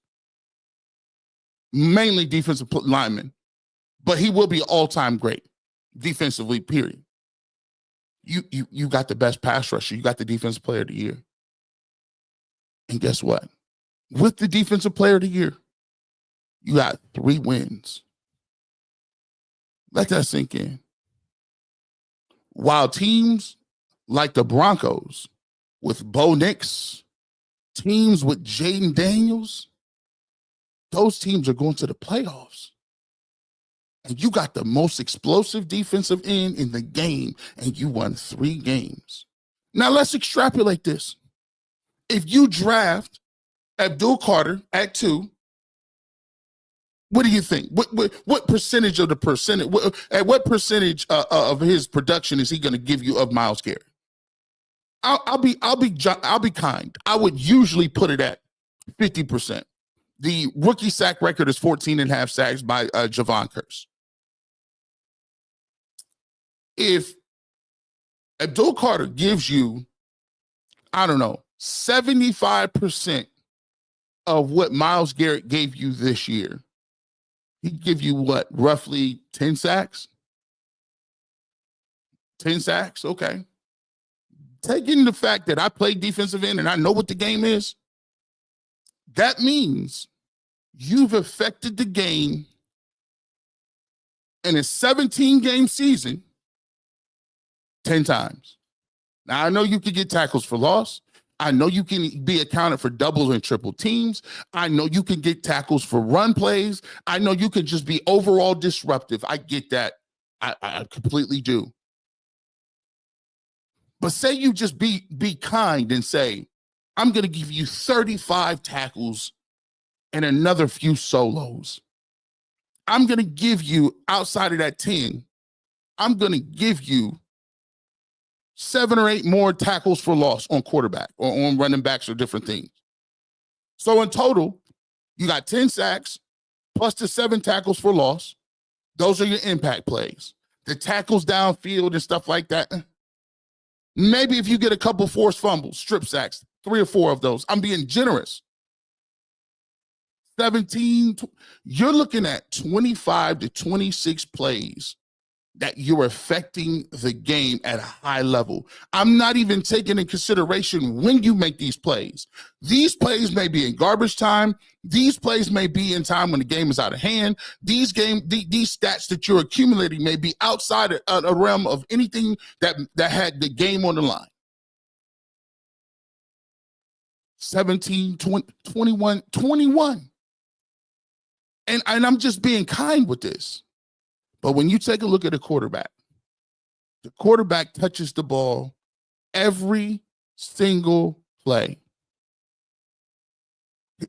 mainly defensive linemen, but he will be all-time great defensively, period. You got the best pass rusher. You got the defensive player of the year. And guess what? With the defensive player of the year, you got 3 wins. Let that sink in. While teams like the Broncos with Bo Nix, teams with Jaden Daniels, those teams are going to the playoffs. And you got the most explosive defensive end in the game, and you won 3 games. Now let's extrapolate this. If you draft Abdul Carter at 2, what do you think? What percentage of the percentage? At what percentage of his production is he going to give you of Myles Garrett? I'll be kind. I would usually put it at 50%. The rookie sack record is 14 and a half sacks by Javon Curse. If Abdul Carter gives you, I don't know, 75% of what Myles Garrett gave you this year, he'd give you what, roughly 10 sacks? 10 sacks, okay. Taking the fact that I played defensive end and I know what the game is, that means you've affected the game in a 17-game season 10 times. Now, I know you can get tackles for loss. I know you can be accounted for double and triple teams. I know you can get tackles for run plays. I know you can just be overall disruptive. I get that. I completely do. But say you just be kind and say, I'm going to give you 35 tackles and another few solos. I'm going to give you, outside of that 10, I'm going to give you 7 or 8 more tackles for loss on quarterback or on running backs or different things. So in total, you got 10 sacks plus the 7 tackles for loss. Those are your impact plays. The tackles downfield and stuff like that. Maybe if you get a couple forced fumbles, strip sacks, 3 or 4 of those. I'm being generous. 17, you're looking at 25 to 26 plays that you're affecting the game at a high level. I'm not even taking in consideration when you make these plays. These plays may be in garbage time. These plays may be in time when the game is out of hand. These stats that you're accumulating may be outside a realm of anything that had the game on the line. 17, 20, 21. And I'm just being kind with this. But when you take a look at a quarterback, the quarterback touches the ball every single play.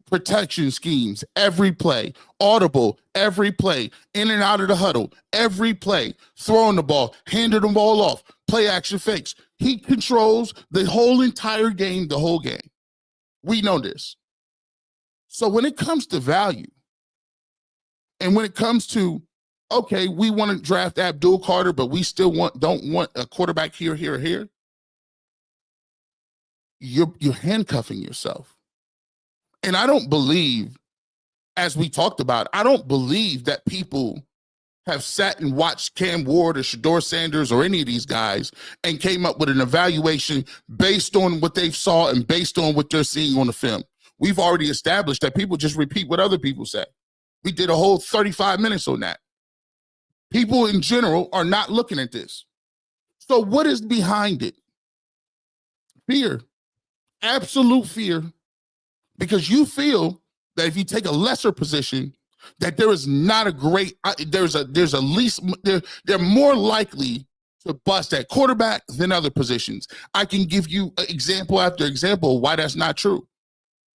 Protection schemes, every play. Audible, every play. In and out of the huddle, every play. Throwing the ball, handing the ball off, play action fakes. He controls the whole entire game, the whole game. We know this. So when it comes to value, and when it comes to, okay, we want to draft Abdul Carter, but we still don't want a quarterback here. You're handcuffing yourself. And I don't believe, as we talked about, I don't believe that people have sat and watched Cam Ward or Shedeur Sanders or any of these guys and came up with an evaluation based on what they saw and based on what they're seeing on the film. We've already established that people just repeat what other people say. We did a whole 35 minutes on that. People in general are not looking at this. So what is behind it? Fear. Absolute fear. Because you feel that if you take a lesser position, that there is not a great, they're more likely to bust at quarterback than other positions. I can give you example after example why that's not true.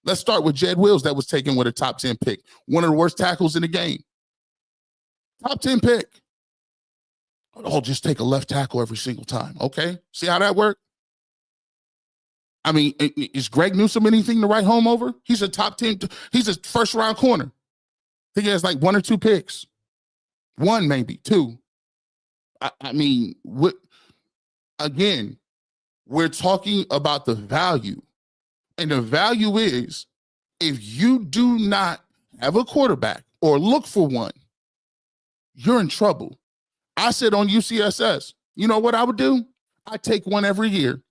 Let's start with Jed Wills that was taken with a top 10 pick. One of the worst tackles in the game. Top 10 pick. Oh, just take a left tackle every single time. Okay. See how that worked? I mean, is Greg Newsome anything to write home over? He's a top 10. He's a first round corner. I think he has like 1 or 2 picks. 1, maybe 2. I mean, again, we're talking about the value. And the value is if you do not have a quarterback or look for one, you're in trouble. I said on UCSS, you know what I would do? I take one every year.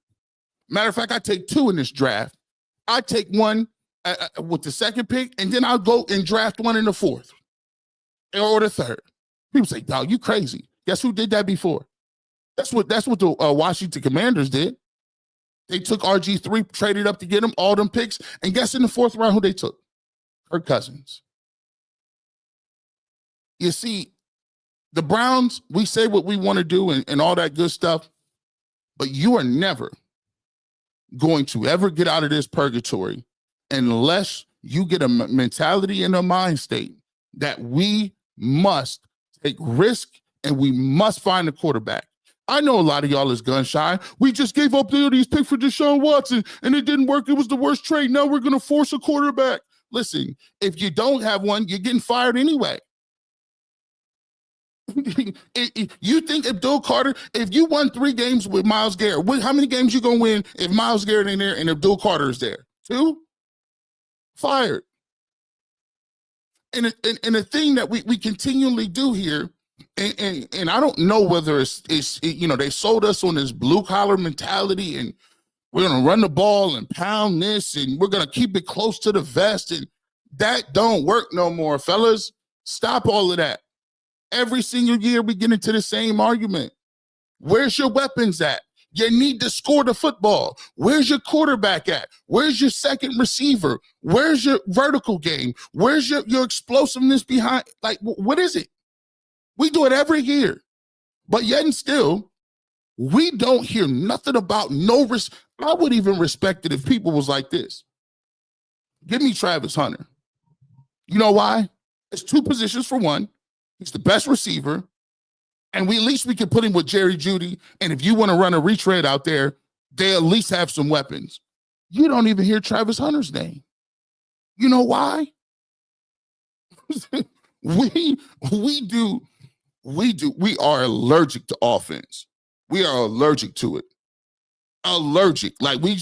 Matter of fact, I take 2 in this draft. I take one with the 2nd pick, and then I'll go and draft one in the 4th or the 3rd. People say, dog, you crazy. Guess who did that before? That's what the Washington Commanders did. They took RG3, traded up to get him, all them picks, and guess in the 4th round who they took? Kirk Cousins. You see, the Browns, we say what we want to do and all that good stuff, but you are never going to ever get out of this purgatory unless you get a mentality and a mind state that we must take risk and we must find a quarterback. I know a lot of y'all is gun shy. We just gave up these picks for Deshaun Watson and it didn't work. It was the worst trade. Now we're going to force a quarterback. listen, if you don't have one, you're getting fired anyway. You think Abdul Carter, if you won 3 games with Myles Garrett, how many games you gonna win if Myles Garrett ain't there and Abdul Carter is there? 2? Fired. And the thing that we continually do here, and I don't know whether it's they sold us on this blue collar mentality and we're gonna run the ball and pound this and we're gonna keep it close to the vest, and that don't work no more, fellas. Stop all of that. Every single year we get into the same argument. Where's your weapons at? You need to score the football. Where's your quarterback at? Where's your second receiver? Where's your vertical game? Where's your explosiveness behind? Like, what is it? We do it every year. But yet and still, we don't hear nothing about no risk. I would even respect it if people was like this. Give me Travis Hunter. You know why? It's 2 positions for one. He's the best receiver. And at least we can put him with Jerry Jeudy. And if you want to run a retread out there, they at least have some weapons. You don't even hear Travis Hunter's name. You know why? We are allergic to offense. We are allergic to it. Allergic. Like we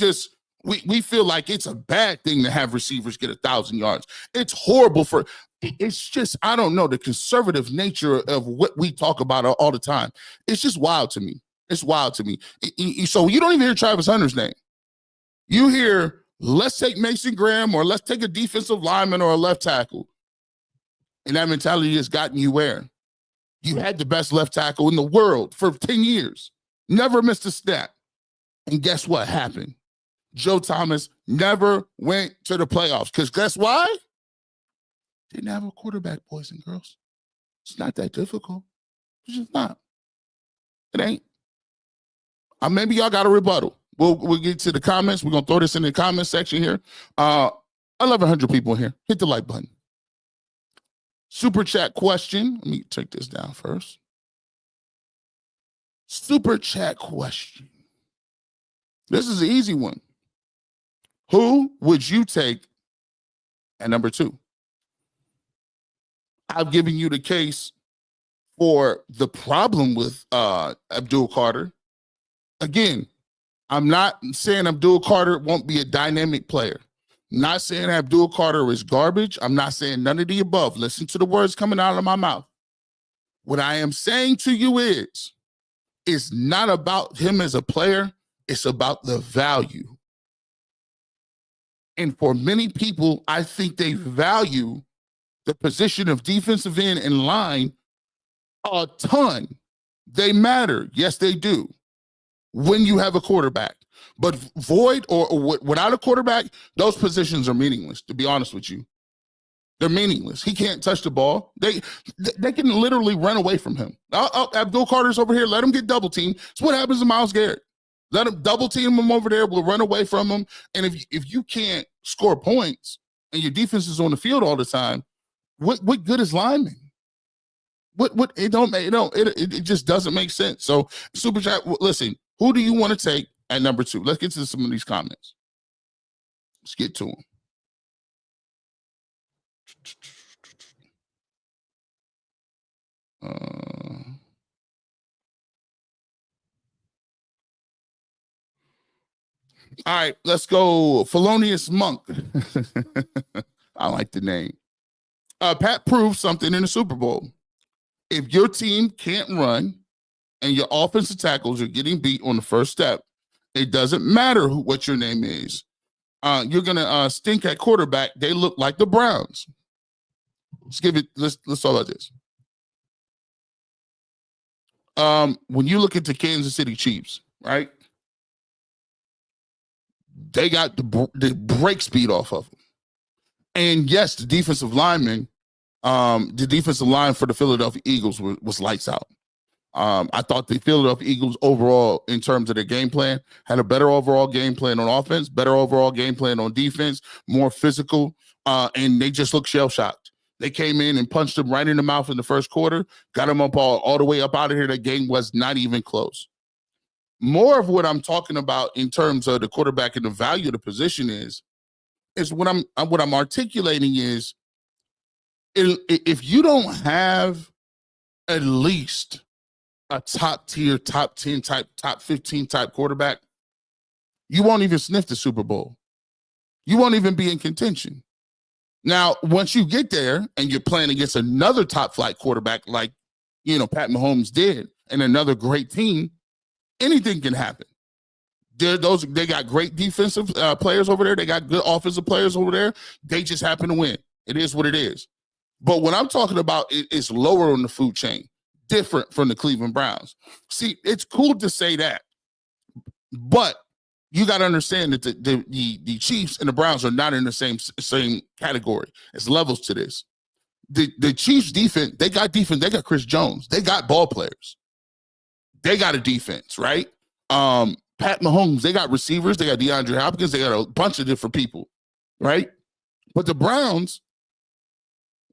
feel like it's a bad thing to have receivers get 1,000 yards. It's horrible it's just, I don't know, the conservative nature of what we talk about all the time. It's just wild to me. It's wild to me. So you don't even hear Travis Hunter's name. You hear, let's take Mason Graham or let's take a defensive lineman or a left tackle. And that mentality has gotten you where? You had the best left tackle in the world for 10 years. Never missed a snap. And guess what happened? Joe Thomas never went to the playoffs. Because guess why? Didn't have a quarterback, boys and girls. It's not that difficult. It's just not. It ain't. Maybe y'all got a rebuttal. We'll get to the comments. We're going to throw this in the comment section here. 1,100 people here. Hit the like button. Super chat question. Let me take this down first. Super chat question. This is an easy one. Who would you take at number 2? I've given you the case for the problem with Abdul Carter. Again, I'm not saying Abdul Carter won't be a dynamic player. Not saying Abdul Carter is garbage. I'm not saying none of the above. Listen to the words coming out of my mouth. What I am saying to you is, it's not about him as a player. It's about the value. And for many people, I think they value the position of defensive end and line a ton. They matter. Yes, they do. When you have a quarterback. But void or without a quarterback, those positions are meaningless, to be honest with you. They're meaningless. He can't touch the ball. They can literally run away from him. Abdul Carter's over here. Let him get double teamed. It's what happens to Myles Garrett. Let him double team him over there. We'll run away from him. And if you can't score points and your defense is on the field all the time, what good is lineman? It just doesn't make sense. So super chat. Listen, who do you want to take at number 2? Let's get to some of these comments. Let's get to them. All right, let's go. Felonious Monk. I like the name. Pat proved something in the Super Bowl. If your team can't run and your offensive tackles are getting beat on the first step, it doesn't matter what your name is. You're gonna stink at quarterback. They look like the Browns. Let's talk about this. When you look at the Kansas City Chiefs, right? They got the break speed off of them. And yes, the defensive line for the Philadelphia Eagles was lights out. I thought the Philadelphia Eagles overall, in terms of their game plan, had a better overall game plan on offense, better overall game plan on defense, more physical, and they just looked shell-shocked. They came in and punched them right in the mouth in the first quarter, got them up all the way up out of here. The game was not even close. More of what I'm talking about in terms of the quarterback and the value of the position is is what I'm articulating is if you don't have at least a top tier, top 10 type, top 15 type quarterback, you won't even sniff the Super Bowl. You won't even be in contention. Now, once you get there and you're playing against another top flight quarterback like, Pat Mahomes did, and another great team, anything can happen. They got great defensive players over there. They got good offensive players over there. They just happen to win. It is what it is. But what I'm talking about is lower on the food chain, different from the Cleveland Browns. See, it's cool to say that, but you got to understand that the Chiefs and the Browns are not in the same category. There's levels to this. The Chiefs defense, they got Chris Jones. They got ball players. They got a defense, right? Pat Mahomes, they got receivers. They got DeAndre Hopkins. They got a bunch of different people, right? But the Browns,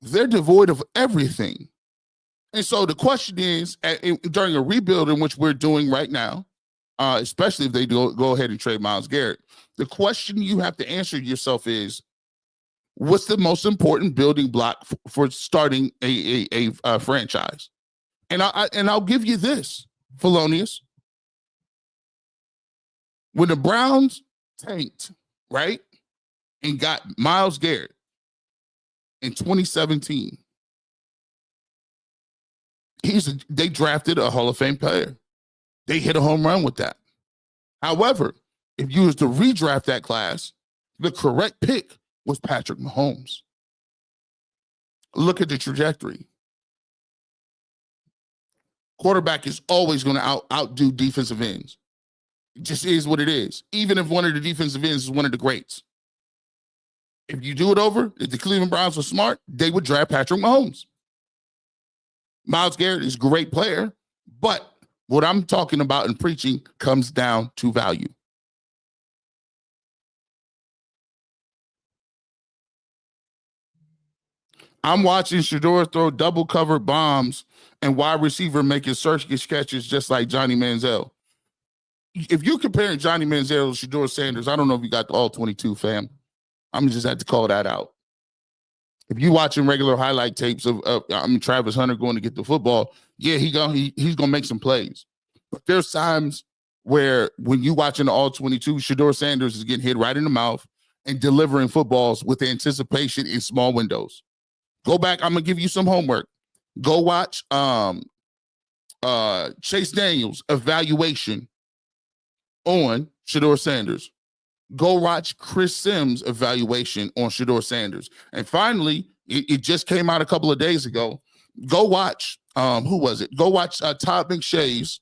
they're devoid of everything. And so the question is, during a rebuild in which we're doing right now, especially if they go ahead and trade Myles Garrett, the question you have to answer yourself is, what's the most important building block for starting a franchise? And I'll give you this, Felonious. When the Browns tanked, right, and got Myles Garrett in 2017, they drafted a Hall of Fame player. They hit a home run with that. However, if you was to redraft that class, the correct pick was Patrick Mahomes. Look at the trajectory. Quarterback is always going to outdo defensive ends. It just is what it is. Even if one of the defensive ends is one of the greats. If you do it over, if the Cleveland Browns were smart, they would draft Patrick Mahomes. Myles Garrett is a great player, but what I'm talking about and preaching comes down to value. I'm watching Shedeur throw double-covered bombs and wide receiver making circus catches just like Johnny Manziel. If you're comparing Johnny Manziel to Shedeur Sanders, I don't know if you got all 22, fam. I'm just had to call that out. If you're watching regular highlight tapes of Travis Hunter going to get the football, yeah, he's gonna make some plays. But there's times where when you're watching the all 22, Shedeur Sanders is getting hit right in the mouth and delivering footballs with anticipation in small windows. Go back. I'm gonna give you some homework. Go watch Chase Daniels' evaluation on Shedeur Sanders. Go watch Chris Sims' evaluation on Shedeur Sanders. And finally, it just came out a couple of days ago. Go watch, who was it? Go watch Todd McShay's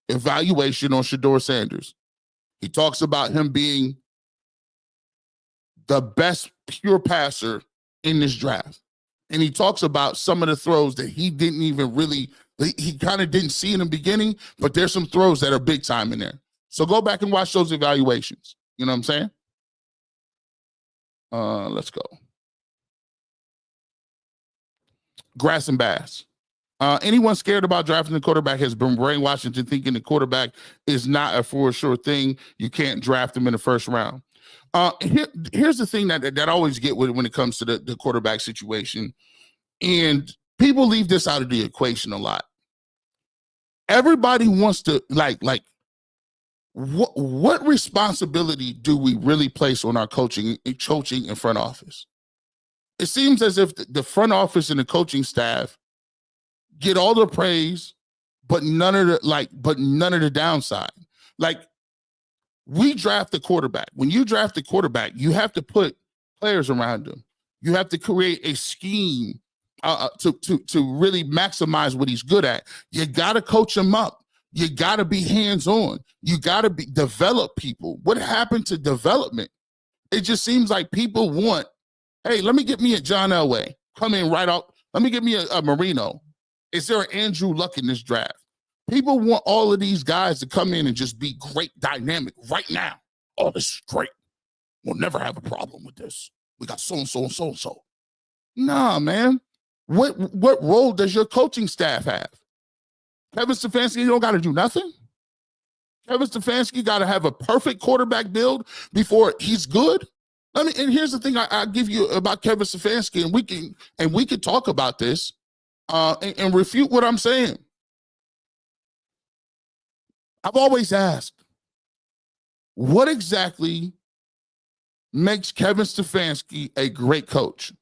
evaluation on Shedeur Sanders. He talks about him being the best pure passer in this draft. And he talks about some of the throws that he didn't even really, he kind of didn't see in the beginning, but there's some throws that are big time in there. So go back and watch those evaluations. You know what I'm saying? Let's go. Grass and Bass. Anyone scared about drafting the quarterback has been brainwashed into thinking the quarterback is not a for sure thing. You can't draft him in the first round. Here's the thing that I always get when it comes to the quarterback situation. And people leave this out of the equation a lot. Everybody wants to like what responsibility do we really place on our coaching in front office? It seems as if the front office and the coaching staff get all the praise, but none of the downside. Like, we draft the quarterback. When you draft the quarterback, you have to put players around him. You have to create a scheme to really maximize what he's good at. You got to coach him up. You got to be hands-on. You got to develop people. What happened to development? It just seems like people want, hey, let me get me a John Elway. Come in right out. Let me get me a Marino. Is there an Andrew Luck in this draft? People want all of these guys to come in and just be great, dynamic right now. Oh, this is great. We'll never have a problem with this. We got so-and-so and so-and-so. Nah, man. What role does your coaching staff have? Kevin Stefanski don't got to do nothing. Kevin Stefanski got to have a perfect quarterback build before he's good. And here's the thing I give you about Kevin Stefanski, and we can talk about this and refute what I'm saying. I've always asked, what exactly makes Kevin Stefanski a great coach?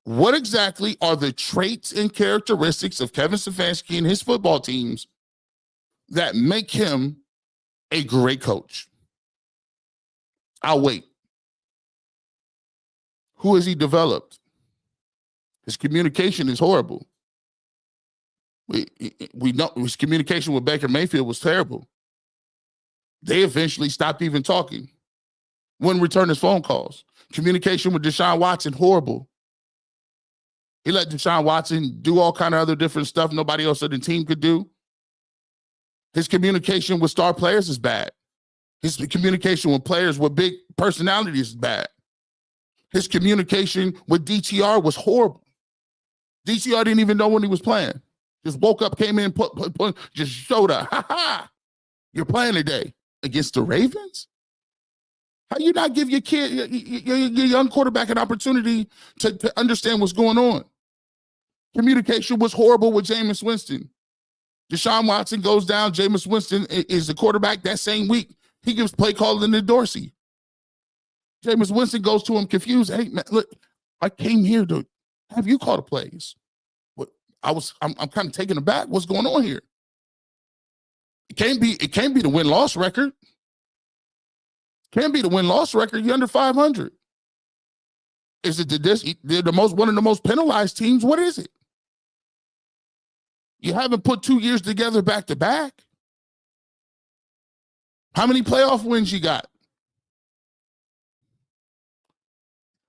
What exactly are the traits and characteristics of Kevin Stefanski and his football teams that make him a great coach? I'll wait. Who has he developed? His communication is horrible. We know his communication with Baker Mayfield was terrible. They eventually stopped even talking. Wouldn't return his phone calls. Communication with Deshaun Watson, horrible. He let Deshaun Watson do all kind of other different stuff nobody else on the team could do. His communication with star players is bad. His communication with players with big personalities is bad. His communication with DTR was horrible. DTR didn't even know when he was playing. Just woke up, came in, just showed up. Ha ha! You're playing today against the Ravens? How you not give your kid, your young quarterback, an opportunity to understand what's going on? Communication was horrible with Jameis Winston. Deshaun Watson goes down. Jameis Winston is the quarterback that same week. He gives play calling to Dorsey. Jameis Winston goes to him confused. Hey, man, look, I came here to have you call the plays. I'm kind of taken aback. What's going on here? It can't be the win-loss record. Can't be the win-loss record. You're under 500. Is it they're one of the most penalized teams? What is it? You haven't put 2 years together back to back. How many playoff wins you got?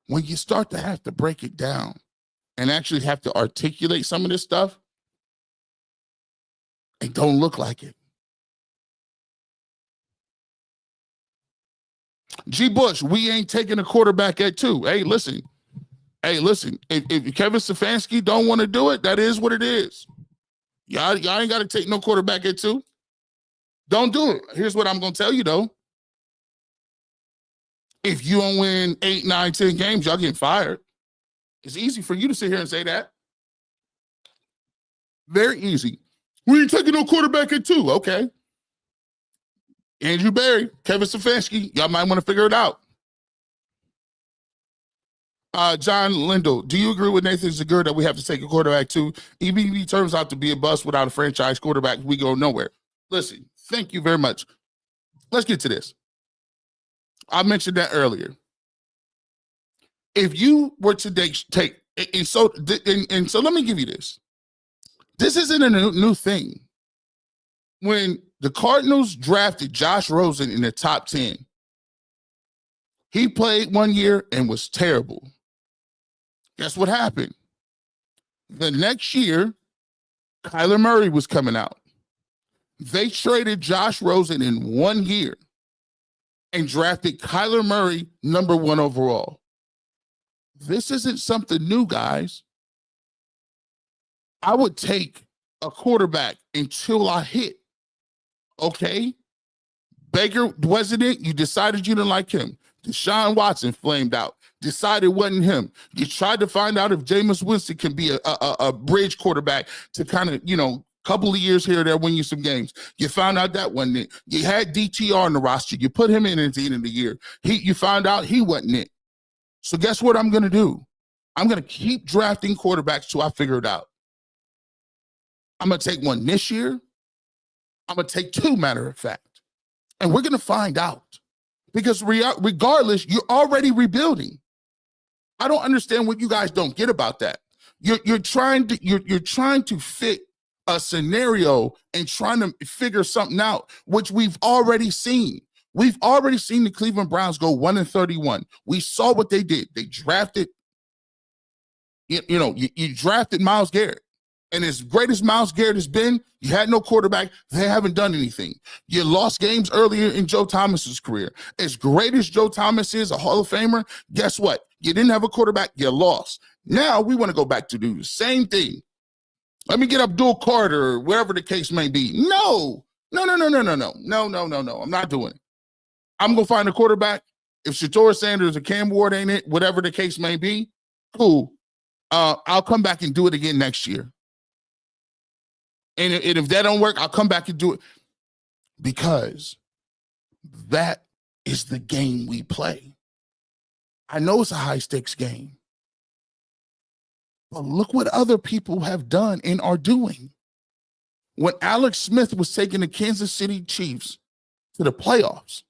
When you start to have to break it down and actually have to articulate some of this stuff, it don't look like it. G. Bush, we ain't taking a quarterback at 2. Hey, listen. If Kevin Stefanski don't want to do it, that is what it is. Y'all ain't got to take no quarterback at 2. Don't do it. Here's what I'm going to tell you, though. If you don't win 8, 9, 10 games, y'all getting fired. It's easy for you to sit here and say that. Very easy. We ain't taking no quarterback at 2. Okay. Andrew Berry, Kevin Stefanski, y'all might want to figure it out. John Lindell, do you agree with Nathan Zagur that we have to take a quarterback too? Even if he turns out to be a bust without a franchise quarterback, we go nowhere. Listen, thank you very much. Let's get to this. I mentioned that earlier. If you were to take, and so let me give you this. This isn't a new thing. When the Cardinals drafted Josh Rosen in the top 10, he played 1 year and was terrible. Guess what happened? The next year, Kyler Murray was coming out. They traded Josh Rosen in 1 year and drafted Kyler Murray number 1 overall. This isn't something new, guys. I would take a quarterback until I hit. Okay? Baker wasn't it. You decided you didn't like him. Deshaun Watson flamed out. Decided it wasn't him. You tried to find out if Jameis Winston can be a bridge quarterback to kind of, couple of years here or there, win you some games. You found out that wasn't it. You had DTR on the roster. You put him in at the end of the year. You found out he wasn't it. So guess what I'm going to do? I'm going to keep drafting quarterbacks till I figure it out. I'm going to take one this year. I'm going to take 2, matter of fact. And we're going to find out. Because regardless, you're already rebuilding. I don't understand what you guys don't get about that. You're trying to fit a scenario and trying to figure something out, which we've already seen. We've already seen the Cleveland Browns go 1-31. We saw what they did. They drafted, you drafted Myles Garrett. And as great as Myles Garrett has been, you had no quarterback. They haven't done anything. You lost games earlier in Joe Thomas's career. As great as Joe Thomas is, a Hall of Famer, guess what? You didn't have a quarterback. You lost. Now we want to go back to do the same thing. Let me get Abdul Carter or wherever the case may be. No. I'm not doing it. I'm going to find a quarterback. If Shedeur Sanders or Cam Ward ain't it, whatever the case may be, cool. I'll come back and do it again next year. And if that don't work, I'll come back and do it. Because that is the game we play. I know it's a high-stakes game. But look what other people have done and are doing. When Alex Smith was taking the Kansas City Chiefs to the playoffs,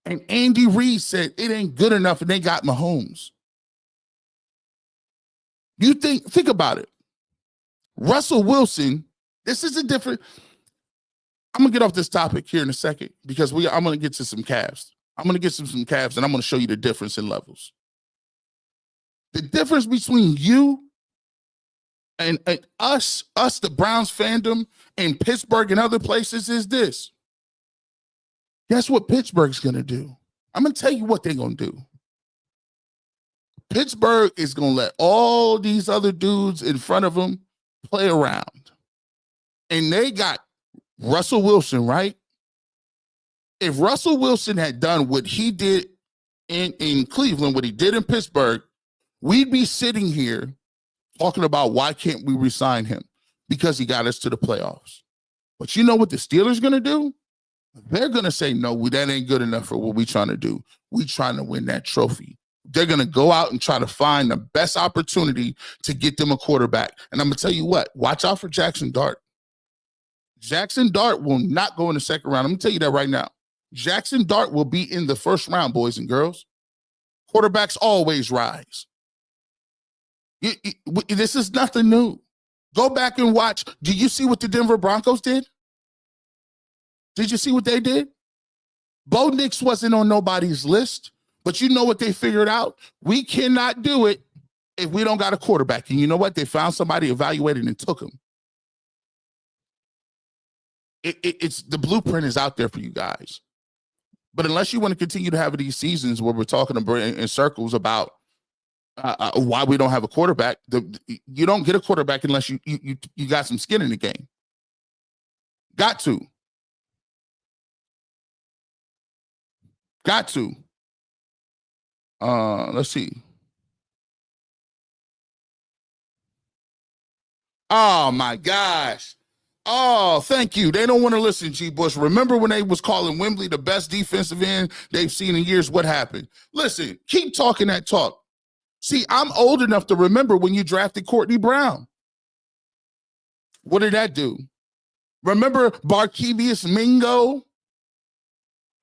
and Andy Reid said it ain't good enough and they got Mahomes. You think about it. Russell Wilson, this is a different. I'm going to get off this topic here in a second because I'm going to get to some Cavs. I'm going to get some Cavs and I'm going to show you the difference in levels. The difference between you and us, the Browns fandom in Pittsburgh and other places is this. Guess what Pittsburgh's going to do? I'm going to tell you what they're going to do. Pittsburgh is going to let all these other dudes in front of them play around. And they got Russell Wilson, right? If Russell Wilson had done what he did in Cleveland, what he did in Pittsburgh, we'd be sitting here talking about why can't we re-sign him? Because he got us to the playoffs. But you know what the Steelers going to do? They're going to say, no, that ain't good enough for what we're trying to do. We're trying to win that trophy. They're going to go out and try to find the best opportunity to get them a quarterback. And I'm going to tell you what, watch out for Jackson Dart. Jackson Dart will not go in the second round. I'm going to tell you that right now. Jackson Dart will be in the first round, boys and girls. Quarterbacks always rise. This is nothing new. Go back and watch. Do you see what the Denver Broncos did? Did you see what they did? Bo Nix wasn't on nobody's list, but you know what they figured out? We cannot do it if we don't got a quarterback. And you know what? They found somebody, evaluated, and took him. It's the blueprint is out there for you guys. But unless you want to continue to have these seasons where we're talking in circles about why we don't have a quarterback, you don't get a quarterback unless you got some skin in the game. Got to. Let's see. Oh my gosh. Oh, thank you. They don't want to listen, G. Bush. Remember when they was calling Wembley the best defensive end they've seen in years? What happened? Listen, keep talking that talk. See, I'm old enough to remember when you drafted Courtney Brown. What did that do? Remember Barkevius Mingo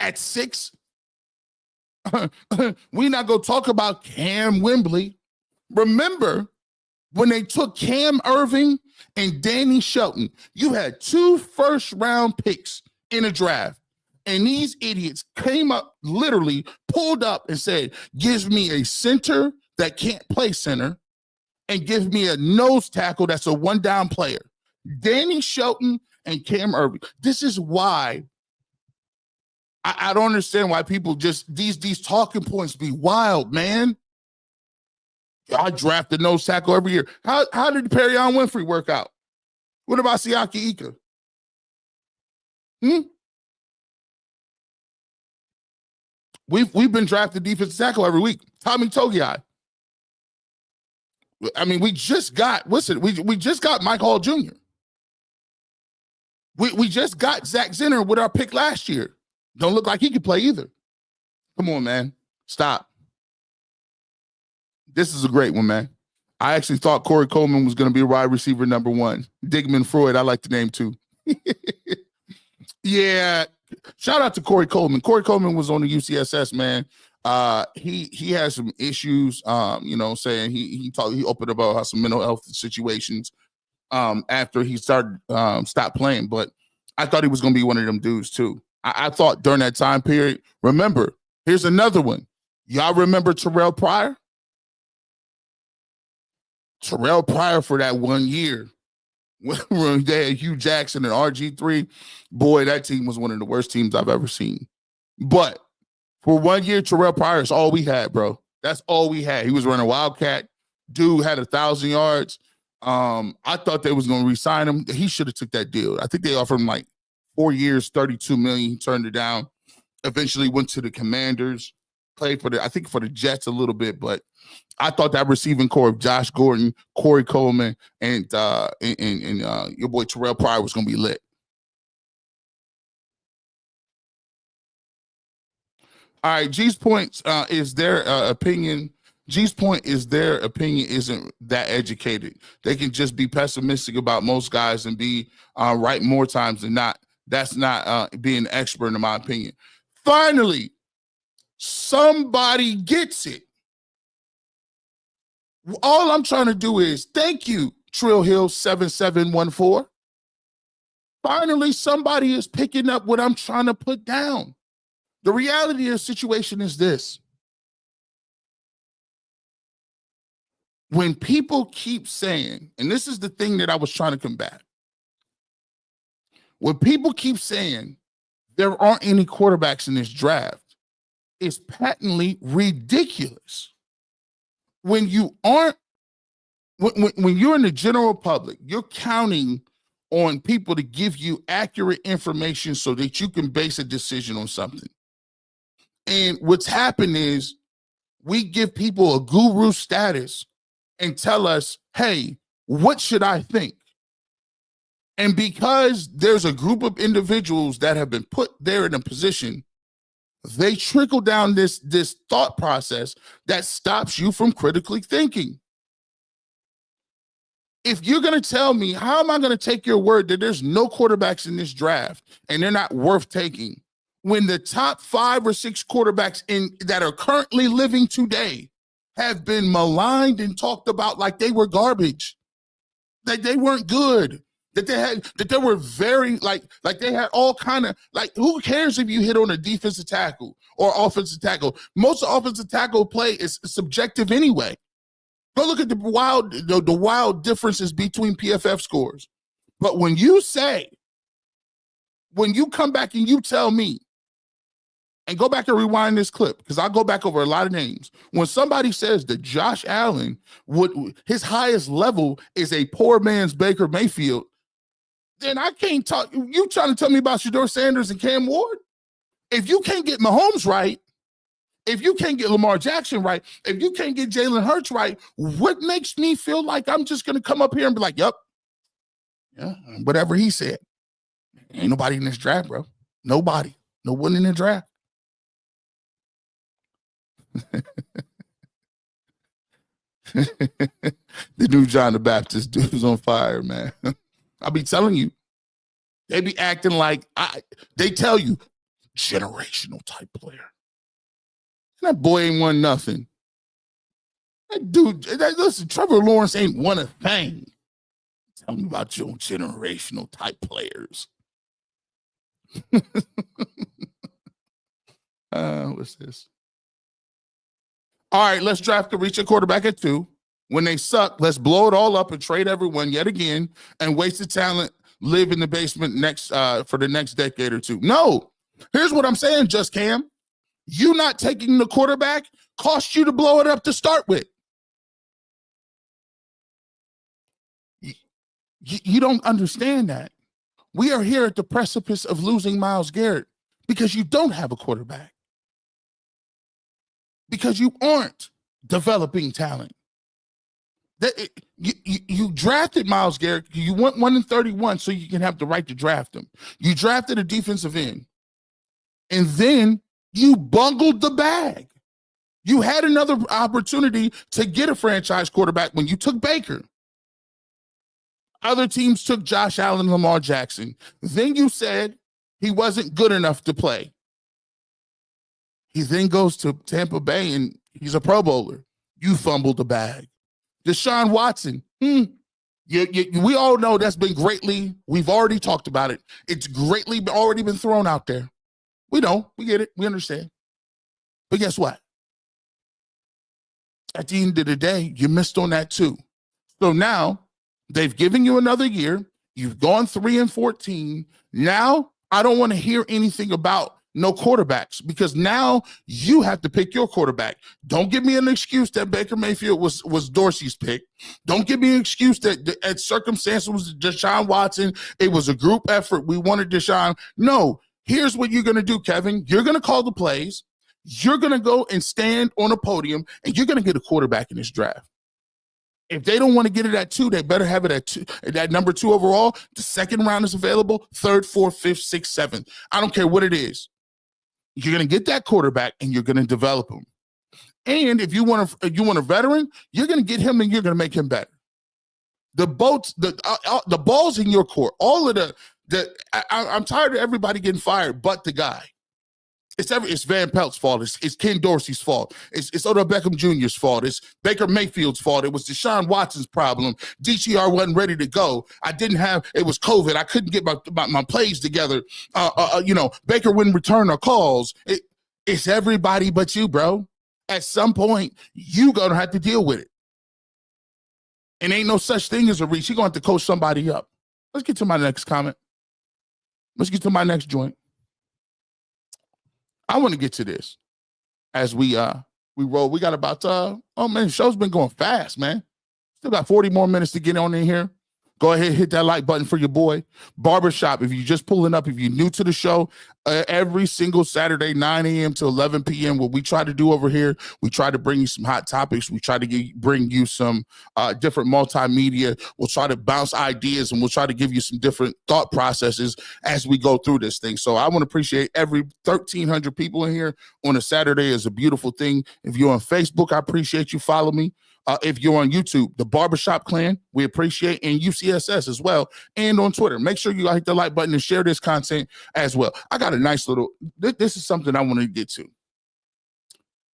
at 6? We're not going to talk about Cam Wembley. Remember when they took Cam Irving and Danny Shelton? You had 2 first-round picks in a draft, and these idiots came up, literally pulled up and said, give me a center that can't play center and give me a nose tackle that's a one-down player. Danny Shelton and Cam Irving. This is why I don't understand why people just, these talking points be wild, man. I draft the nose tackle every year. How did Perion Winfrey work out? What about Siaki Ika? We've been drafting defensive tackle every week. Tommy Togiai. I mean, we just got Mike Hall Jr. We just got Zach Zenner with our pick last year. Don't look like he could play either. Come on, man. Stop. This is a great one, man. I actually thought Corey Coleman was going to be wide receiver number 1. Digman Freud, I like the name too. Yeah. Shout out to Corey Coleman. Corey Coleman was on the UCSS, man. He has some issues, saying he opened about some mental health situations after he stopped playing. But I thought he was going to be one of them dudes too. I thought during that time period, remember, here's another one. Y'all remember Terrell Pryor? Terrell Pryor for that 1 year when they had Hugh Jackson and RG3. Boy, that team was one of the worst teams I've ever seen. But for 1 year, Terrell Pryor is all we had, bro. That's all we had. He was running Wildcat. Dude had 1,000 yards. I thought they was going to re-sign him. He should have took that deal. I think they offered him like 4 years, $32 million. He turned it down. eventually went to the Commanders, played for I think for the Jets a little bit, but I thought that receiving core of Josh Gordon, Corey Coleman, and your boy Terrell Pryor was going to be lit. All right, G's point is their opinion. G's point is their opinion isn't that educated. They can just be pessimistic about most guys and be right more times than not. That's not being an expert, in my opinion. Finally, somebody gets it. All I'm trying to do is thank you, Trill Hill 7714. Finally, somebody is picking up what I'm trying to put down. The reality of the situation is this. When people keep saying, and this is the thing that I was trying to combat, when people keep saying there aren't any quarterbacks in this draft, it's patently ridiculous. When you aren't, when you're in the general public, you're counting on people to give you accurate information so that you can base a decision on something. And what's happened is we give people a guru status and tell us, hey, what should I think? And because there's a group of individuals that have been put there in a position, they trickle down this thought process that stops you from critically thinking. If you're going to tell me, how am I going to take your word that there's no quarterbacks in this draft and they're not worth taking, when the top 5 or 6 quarterbacks that are currently living today have been maligned and talked about like they were garbage, that they weren't good, that they were very like they had all kind of, like, who cares if you hit on a defensive tackle or offensive tackle? Most offensive tackle play is subjective anyway. Go look at the wild differences between PFF scores. But when you come back and you tell me, and go back and rewind this clip, because I'll go back over a lot of names. When somebody says that Josh Allen his highest level is a poor man's Baker Mayfield, then I can't talk. You trying to tell me about Shedeur Sanders and Cam Ward? If you can't get Mahomes right, if you can't get Lamar Jackson right, if you can't get Jalen Hurts right, what makes me feel like I'm just going to come up here and be like, yep, yeah, whatever he said. Ain't nobody in this draft, bro. Nobody. No one in the draft. The new John the Baptist dude's on fire, man. I'll be telling you, they be acting like they tell you generational type player. That boy ain't won nothing. That dude, listen, Trevor Lawrence ain't won a thing. Tell me about your generational type players. What's this? All right, let's draft a reach a quarterback at 2. When they suck, let's blow it all up and trade everyone yet again and waste the talent, live in the basement for the next decade or 2. No, here's what I'm saying, Just Cam. You not taking the quarterback cost you to blow it up to start with. You don't understand that. We are here at the precipice of losing Myles Garrett because you don't have a quarterback. Because you aren't developing talent. You drafted Myles Garrett. You went 1 in 31 so you can have the right to draft him. You drafted a defensive end. And then you bungled the bag. You had another opportunity to get a franchise quarterback when you took Baker. Other teams took Josh Allen, Lamar Jackson. Then you said he wasn't good enough to play. He then goes to Tampa Bay and he's a Pro Bowler. You fumbled the bag. Deshaun Watson, we all know that's been greatly, we've already talked about it. It's greatly already been thrown out there. We know, we get it, we understand. But guess what? At the end of the day, you missed on that too. So now they've given you another year. You've gone 3 and 14. Now I don't want to hear anything about no quarterbacks because now you have to pick your quarterback. Don't give me an excuse that Baker Mayfield was Dorsey's pick. Don't give me an excuse that at circumstances was Deshaun Watson. It was a group effort. We wanted Deshaun. No, Here's what you're going to do, Kevin. You're going to call the plays. You're going to go and stand on a podium, and you're going to get a quarterback in this draft. If they don't want to get it at 2, they better have it at 2, at number 2 overall. The second round is available, 3rd, 4th, 5th, 6th, 7th. I don't care what it is. You're going to get that quarterback, and you're going to develop him. And if you want a veteran, you're going to get him, and you're going to make him better. The ball's in your court. All of I'm tired of everybody getting fired, but the guy. It's Van Pelt's fault. It's Ken Dorsey's fault. It's Odell Beckham Jr.'s fault. It's Baker Mayfield's fault. It was Deshaun Watson's problem. DTR wasn't ready to go. It was COVID. I couldn't get my plays together. Baker wouldn't return our calls. It's everybody but you, bro. At some point, you gonna have to deal with it. And ain't no such thing as a reach. You're gonna have to coach somebody up. Let's get to my next comment. Let's get to my next joint. I want to get to this as we roll. We got about the show's been going fast, man. Still got 40 more minutes to get on in here. Go ahead, hit that like button for your boy. Barbershop, if you're just pulling up, if you're new to the show, every single Saturday, 9 a.m. to 11 p.m., what we try to do over here, we try to bring you some hot topics. We try to bring you some different multimedia. We'll try to bounce ideas, and we'll try to give you some different thought processes as we go through this thing. So I want to appreciate every 1,300 people in here on a Saturday is a beautiful thing. If you're on Facebook, I appreciate you. Follow me. If you're on YouTube, the Barbershop Clan, we appreciate, and UCSS as well, and on Twitter. Make sure you hit the like button and share this content as well. I got a nice little, this is something I want to get to.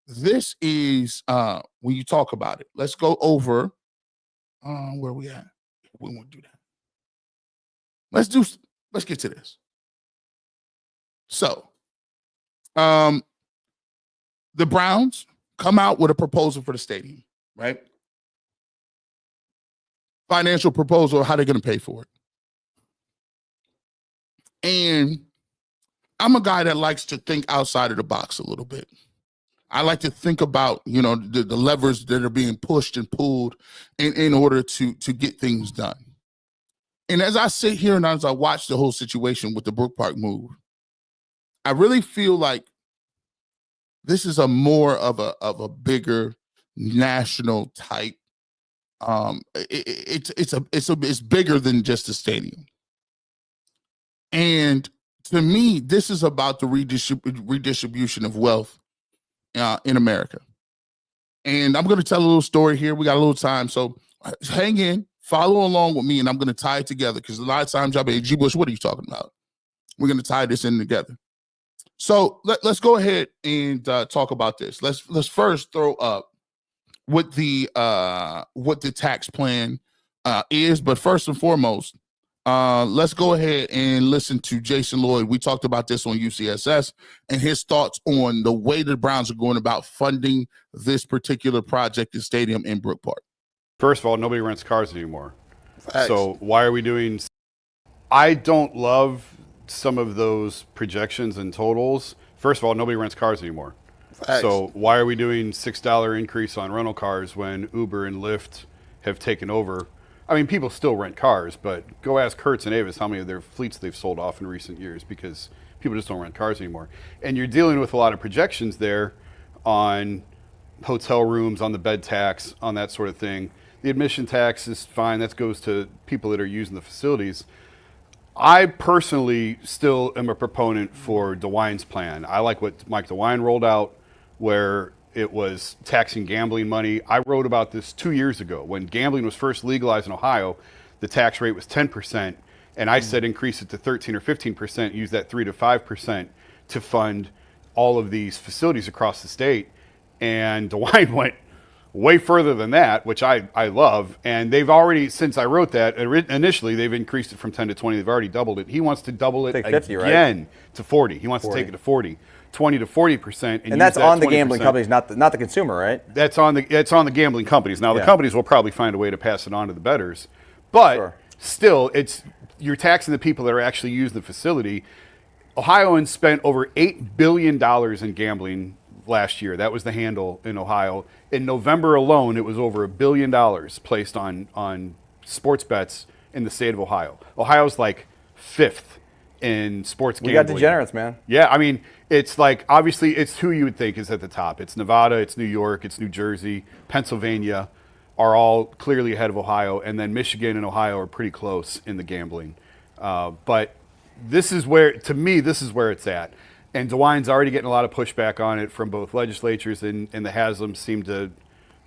This is when you talk about it. Let's go over where we at. We won't do that. Let's get to this. So, the Browns come out with a proposal for the stadium. Right? Financial proposal, how they're going to pay for it. And I'm a guy that likes to think outside of the box a little bit. I like to think about, the levers that are being pushed and pulled in order to get things done. And as I sit here and as I watch the whole situation with the Brook Park move, I really feel like this is more of a bigger national type. It's bigger than just a stadium. And to me, this is about the redistribution of wealth in America. And I'm going to tell a little story here. We got a little time, so hang in, follow along with me, and I'm going to tie it together because a lot of times y'all be, G. Bush, what are you talking about? We're going to tie this in together. So let's go ahead and talk about this. Let's first throw up what the tax plan is, but first and foremost, let's go ahead and listen to Jason Lloyd. We talked about this on UCSS and his thoughts on the way the Browns are going about funding this particular project and stadium in Brook Park. First of all, nobody rents cars anymore. Facts. So why are we doing? I don't love some of those projections and totals. First of all, nobody rents cars anymore. Facts. So why are we doing $6 increase on rental cars when Uber and Lyft have taken over? I mean, people still rent cars, but go ask Hertz and Avis how many of their fleets they've sold off in recent years because people just don't rent cars anymore. And you're dealing with a lot of projections there on hotel rooms, on the bed tax, on that sort of thing. The admission tax is fine. That goes to people that are using the facilities. I personally still am a proponent for DeWine's plan. I like what Mike DeWine rolled out, where it was taxing gambling money. I wrote about this 2 years ago. When gambling was first legalized in Ohio, the tax rate was 10%, and I said increase it to 13 or 15%, use that 3 to 5% to fund all of these facilities across the state. And DeWine went way further than that, which I love. And they've already, since I wrote that, initially they've increased it from 10 to 20. They've already doubled it. He wants to double it 50, again, right? To 40. He wants 40. To take it to 40. 20 to 40%. And that's on the gambling companies, not the consumer, right? That's on the gambling companies. Now, the companies will probably find a way to pass it on to the bettors. But still, you're taxing the people that are actually using the facility. Ohioans spent over $8 billion in gambling last year. That was the handle in Ohio. In November alone, it was over $1 billion placed on sports bets in the state of Ohio. Ohio's like 5th in sports We gambling. got degenerates, man. Yeah, I mean, it's like, obviously, it's who you would think is at the top. It's Nevada, it's New York, it's New Jersey, Pennsylvania are all clearly ahead of Ohio, and then Michigan and Ohio are pretty close in the gambling. But this is where, to me, this is where it's at. And DeWine's already getting a lot of pushback on it from both legislatures, and the Haslam's seemed to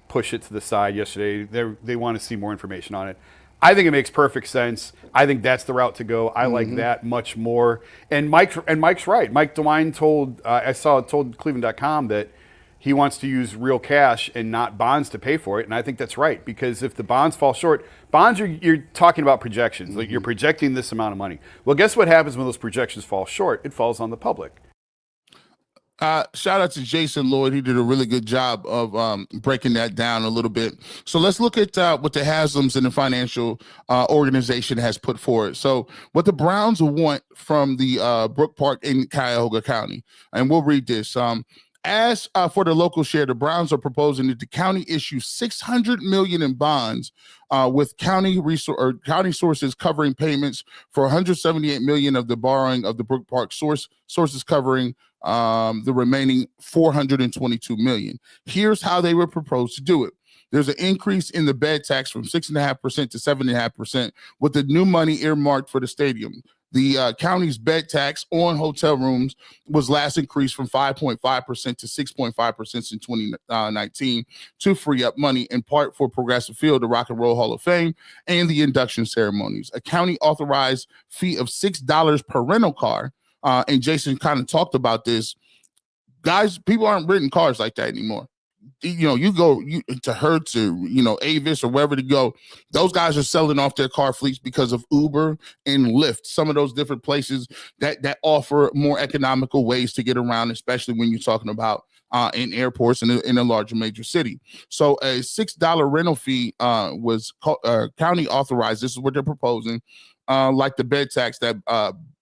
push it to the side yesterday. They want to see more information on it. I think it makes perfect sense. I think that's the route to go. I like that much more. And Mike's right. Mike DeWine told Cleveland.com that he wants to use real cash and not bonds to pay for it. And I think that's right, because if the bonds fall short, bonds you're talking about projections. Like, you're projecting this amount of money. Well, guess what happens when those projections fall short? It falls on the public. Shout out to Jason Lloyd. He did a really good job of breaking that down a little bit. So let's look at what the Haslams and the financial organization has put forward. So what the Browns want from the Brook Park in Cuyahoga County, and we'll read this. As for the local share, the Browns are proposing that the county issue $600 million in bonds with county sources covering payments for $178 million of the borrowing of the Brook Park sources covering the remaining $422 million. Here's how they would propose to do it. There's an increase in the bed tax from 6.5% to 7.5%, with the new money earmarked for the stadium. The county's bed tax on hotel rooms was last increased from 5.5% to 6.5% in 2019 to free up money, in part for Progressive Field, the Rock and Roll Hall of Fame, and the induction ceremonies. A county authorized fee of $6 per rental car. And Jason kind of talked about this. Guys, people aren't renting cars like that anymore. You go to Hertz or, Avis or wherever to go. Those guys are selling off their car fleets because of Uber and Lyft, some of those different places that offer more economical ways to get around, especially when you're talking about in airports in a larger major city. So a $6 rental fee was county authorized. This is what they're proposing, like the bed tax that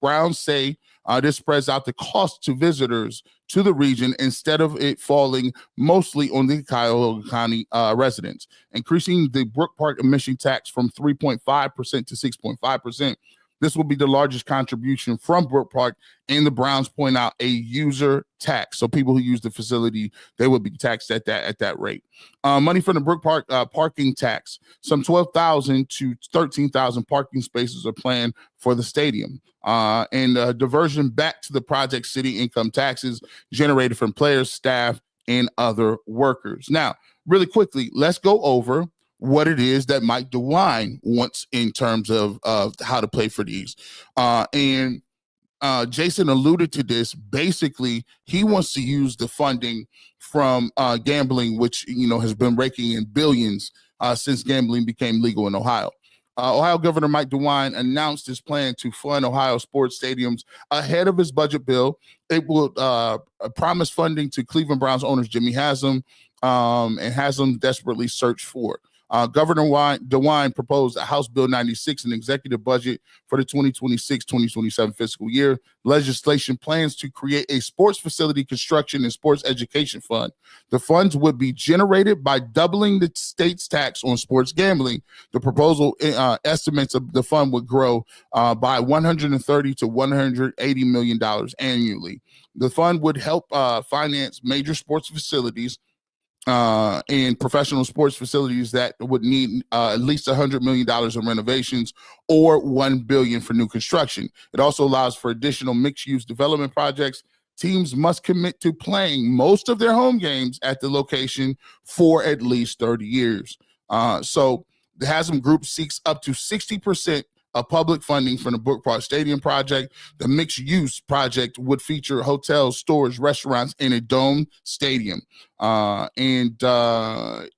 Browns say this spreads out the cost to visitors to the region instead of it falling mostly on the Cuyahoga County residents, increasing the Brook Park admission tax from 3.5% to 6.5%. This will be the largest contribution from Brook Park, and the Browns point out a user tax. So people who use the facility, they would be taxed at that rate. Money from the Brook Park parking tax. Some 12,000 to 13,000 parking spaces are planned for the stadium. And diversion back to the project city income taxes generated from players, staff, and other workers. Now, really quickly, let's go over what it is that Mike DeWine wants in terms of how to pay for these. And Jason alluded to this. Basically, he wants to use the funding from gambling, which has been raking in billions since gambling became legal in Ohio. Ohio Governor Mike DeWine announced his plan to fund Ohio sports stadiums ahead of his budget bill. It will promise funding to Cleveland Browns owners Jimmy Haslam, and Haslam desperately searched for. Governor DeWine proposed a House Bill 96, an executive budget for the 2026-2027 fiscal year. Legislation plans to create a sports facility construction and sports education fund. The funds would be generated by doubling the state's tax on sports gambling. The proposal estimates of the fund would grow by $130 to $180 million annually. The fund would help finance major sports facilities and professional sports facilities that would need at least $100 million in renovations or $1 billion for new construction. It also allows for additional mixed-use development projects. Teams must commit to playing most of their home games at the location for at least 30 years. So the Haslam Group seeks up to 60% of public funding from the Brook Park Stadium project. The mixed-use project would feature hotels, stores, restaurants, and a domed stadium. And the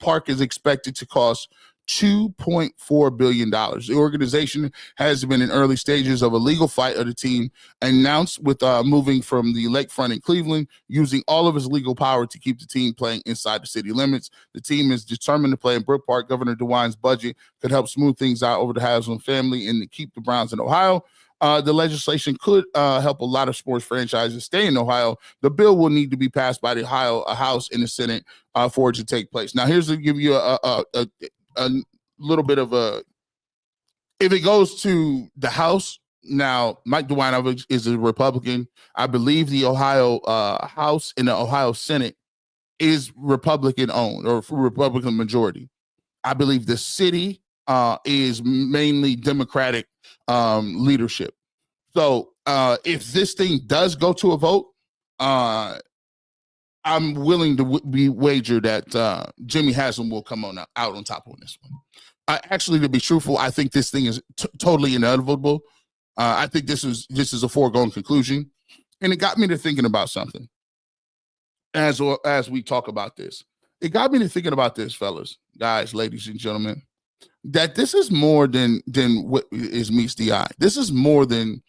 park is expected to cost $2.4 billion. The organization has been in early stages of a legal fight of the team, announced with moving from the lakefront in Cleveland, using all of his legal power to keep the team playing inside the city limits. The team is determined to play in Brook Park. Governor DeWine's budget could help smooth things out over the Haslam family and to keep the Browns in Ohio. The legislation could help a lot of sports franchises stay in Ohio. The bill will need to be passed by the Ohio House and the Senate for it to take place. Now, here's to give you a little bit of if it goes to the House, Now, Mike DeWine is a Republican. I believe the Ohio House and the Ohio Senate is Republican owned or Republican majority. I believe the city is mainly Democratic leadership. So if this thing does go to a vote, I'm willing to be wagered that Jimmy Haslam will come out on top on this one. Actually, to be truthful, I think this thing is totally inevitable. I think this is a foregone conclusion, and it got me to thinking about something. As we talk about this, it got me to thinking about this, fellas, guys, ladies and gentlemen, that this is more than what meets the eye. This is more than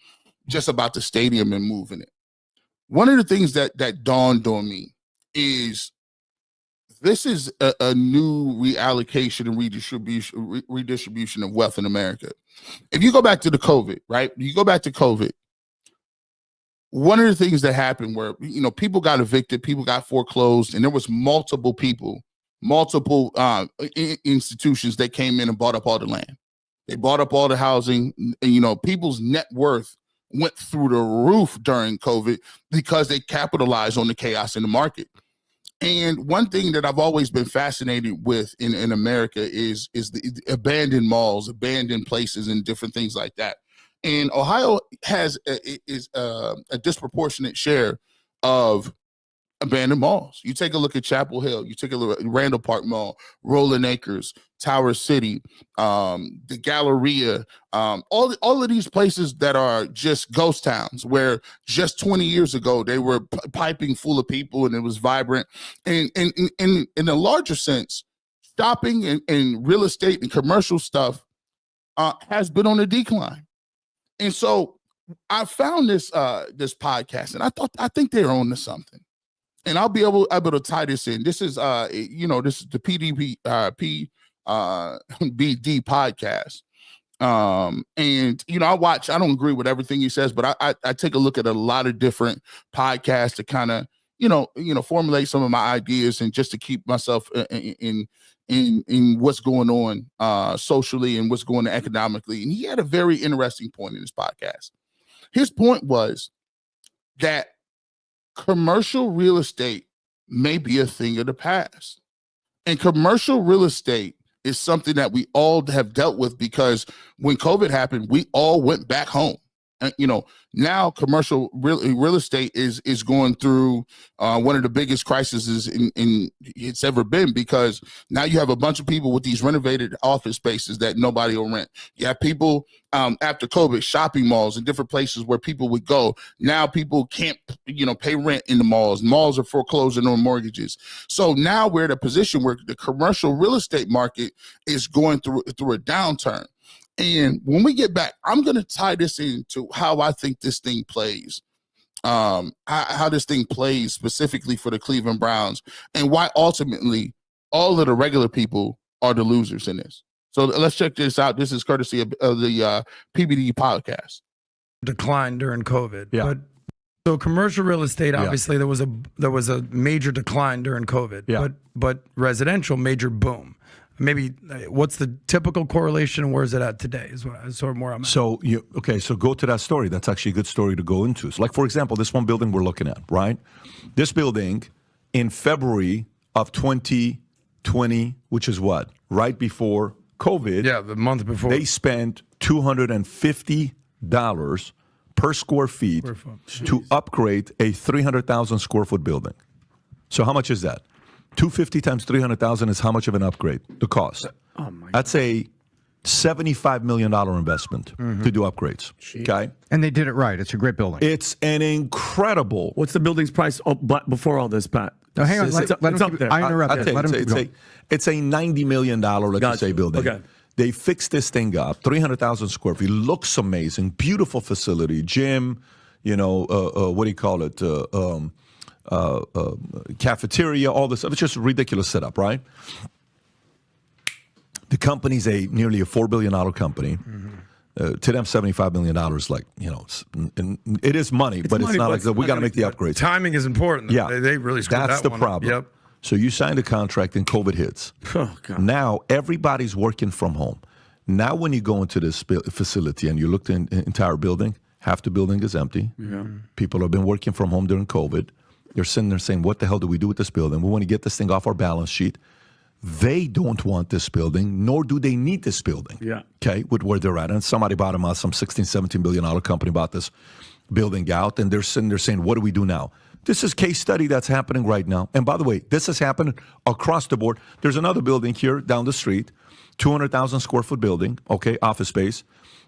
just about the stadium and moving it. One of the things that dawned on me is this is a new reallocation and redistribution of wealth in America. If you go back to the COVID, right? You go back to COVID. One of the things that happened where, people got evicted, people got foreclosed, and there was multiple institutions that came in and bought up all the land. They bought up all the housing. And, people's net worth went through the roof during COVID because they capitalized on the chaos in the market. And one thing that I've always been fascinated with in America is the abandoned malls, abandoned places, and different things like that. And Ohio has a disproportionate share of abandoned malls. You take a look at Chapel Hill, you take a look at Randall Park Mall, Rolling Acres, Tower City, the Galleria, all of these places that are just ghost towns where just 20 years ago they were piping full of people and it was vibrant. And in a larger sense, shopping and real estate and commercial stuff has been on a decline. And so I found this podcast, and I think they're on to something. And I'll be able to tie this in. This is this is the PBD podcast. And I don't agree with everything he says, but I take a look at a lot of different podcasts to kind of formulate some of my ideas and just to keep myself in what's going on socially and what's going on economically. And he had a very interesting point in his podcast. His point was that commercial real estate may be a thing of the past. And commercial real estate is something that we all have dealt with because when COVID happened, we all went back home. And, now commercial real estate is going through one of the biggest crises in it's ever been, because now you have a bunch of people with these renovated office spaces that nobody will rent. You have people after COVID, shopping malls and different places where people would go. Now people can't, pay rent in the malls. Malls are foreclosing on mortgages. So now we're at a position where the commercial real estate market is going through a downturn. And when we get back, I'm going to tie this into how I think this thing plays, how this thing plays specifically for the Cleveland Browns, and why ultimately all of the regular people are the losers in this. So let's check this out. This is courtesy of the PBD podcast. Decline during COVID. Yeah. But so commercial real estate, obviously there was a major decline during COVID. Yeah. But residential, major boom. Maybe what's the typical correlation and where is it at today is sort of more I'm at. So so go to that story. That's actually a good story to go into. So like, for example, this one building we're looking at, right? This building in February of 2020, which is what? Right before COVID. Yeah, the month before. They spent $250 per square feet to upgrade a 300,000 square foot building. So how much is that? 250 times 300,000 is how much of an upgrade? The cost. Oh my! That's a $75 million investment to do upgrades. Jeez. Okay, and they did it right. It's a great building. It's an incredible. What's the building's price before all this, Pat? No, hang on. Let him up there. I interrupted. It's a $90 million, let's say, building. Okay. They fixed this thing up, 300,000 square feet. Looks amazing, beautiful facility, gym. What do you call it? Cafeteria, all this stuff. It's just a ridiculous setup, right? The company's nearly a $4 billion company. To them, $75 million, it is money, but it's not like we got to make the upgrades. Timing is important. Yeah, they really screwed that's that the one problem. Up. Yep. So you signed a contract and COVID hits. Oh, God. Now everybody's working from home. Now, when you go into this facility and you look at the entire building, half the building is empty. Yeah. People have been working from home during COVID. They're sitting there saying, what the hell do we do with this building? We want to get this thing off our balance sheet. They don't want this building, nor do they need this building. Yeah. Okay, with where they're at. And somebody bought them out, some $16, $17 billion company bought this building out, and they're sitting there saying, what do we do now? This is case study that's happening right now. And by the way, this has happened across the board. There's another building here down the street, 200,000 square foot building, okay, office space.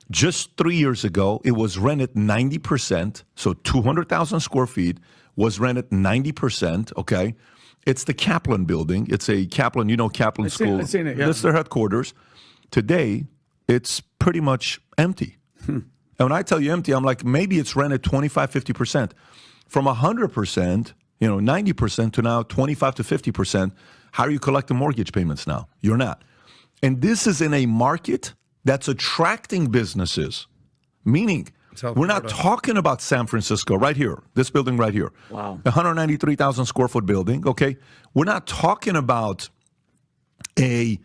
Just 3 years ago, it was rented 90%, so 200,000 square feet was rented 90%, okay? It's the Kaplan building. It's a Kaplan, you know Kaplan School. I've seen it, yeah. This is their headquarters. Today, it's pretty much empty. And when I tell you empty, I'm like, maybe it's rented 25, 50%. From 100%, 90% to now 25 to 50%, how are you collecting mortgage payments now? You're not. And this is in a market that's attracting businesses, meaning we're not talking about San Francisco right here, this building right here. Wow. 193,000 square foot building, okay? We're not talking about a,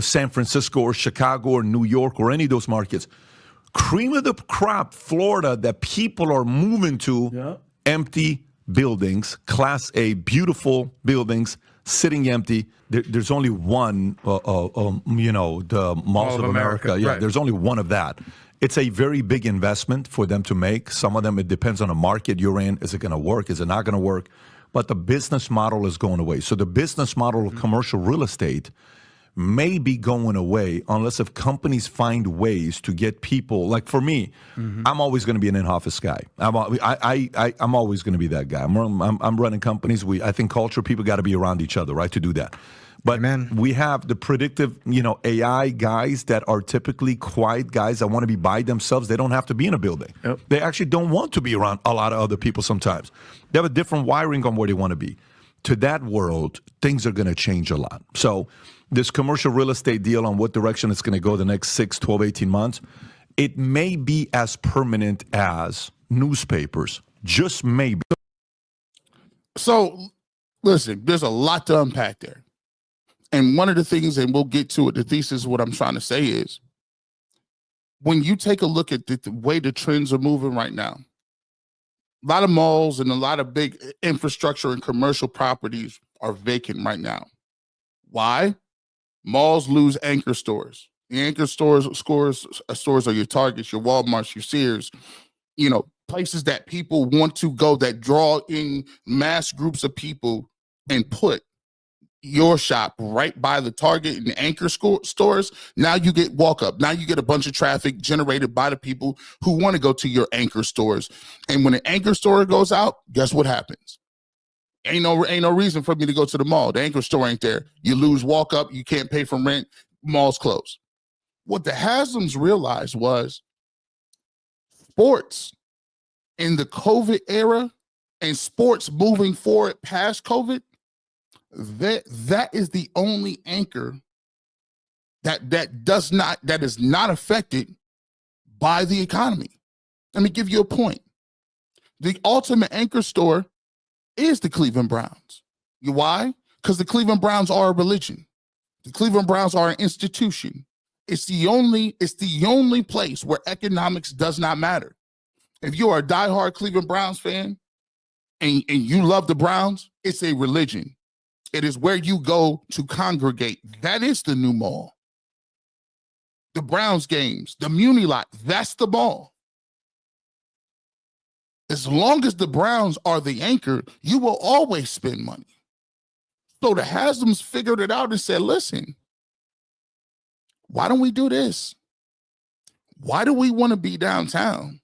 San Francisco or Chicago or New York or any of those markets. Cream of the crop, Florida, that people are moving to, empty buildings, Class A, beautiful buildings, sitting empty. There's only one, the Malls of America. Yeah, right. There's only one of that. It's a very big investment for them to make. Some of them, it depends on the market you're in. Is it going to work? Is it not going to work? But the business model is going away. So the business model of commercial real estate may be going away unless if companies find ways to get people. Like for me, I'm always going to be an in-office guy. I'm always going to be that guy. I'm running companies. I think culture, people got to be around each other, right, to do that. But we have the predictive, AI guys that are typically quiet guys that want to be by themselves. They don't have to be in a building. Yep. They actually don't want to be around a lot of other people sometimes. They have a different wiring on where they want to be. To that world, things are going to change a lot. So this commercial real estate deal on what direction it's going to go the next 6, 12, 18 months, it may be as permanent as newspapers. Just maybe. So, listen, there's a lot to unpack there. And one of the things, and we'll get to it, the thesis, what I'm trying to say is, when you take a look at the way the trends are moving right now, a lot of malls and a lot of big infrastructure and commercial properties are vacant right now. Why? Malls lose anchor stores. The anchor stores are your Targets, your Walmarts, your Sears, places that people want to go, that draw in mass groups of people, and put your shop right by the Target and the anchor stores. Now you get walk up. Now you get a bunch of traffic generated by the people who want to go to your anchor stores. And when an anchor store goes out, guess what happens? Ain't no reason for me to go to the mall. The anchor store ain't there. You lose walk up. You can't pay for rent. Malls close. What the Haslams realized was sports in the COVID era and sports moving forward past COVID, that is the only anchor that is not affected by the economy. Let me give you a point. The ultimate anchor store is the Cleveland Browns. Why? Because the Cleveland Browns are a religion. The Cleveland Browns are an institution. It's the only place where economics does not matter. If you are a diehard Cleveland Browns fan and you love the Browns, it's a religion. It is where you go to congregate. That is the new mall. The Browns games, the Muni lot, that's the mall. As long as the Browns are the anchor, you will always spend money. So the Haslams figured it out and said, listen, why don't we do this? Why do we want to be downtown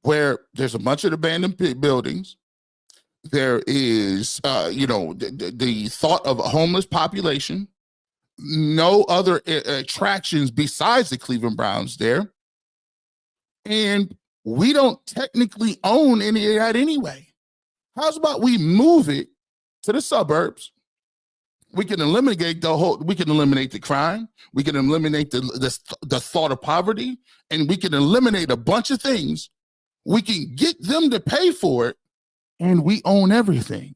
where there's a bunch of abandoned buildings? There is, the thought of a homeless population, no other attractions besides the Cleveland Browns there. And we don't technically own any of that anyway. How's about we move it to the suburbs? We can eliminate the crime. We can eliminate the thought of poverty, and we can eliminate a bunch of things. We can get them to pay for it, and we own everything.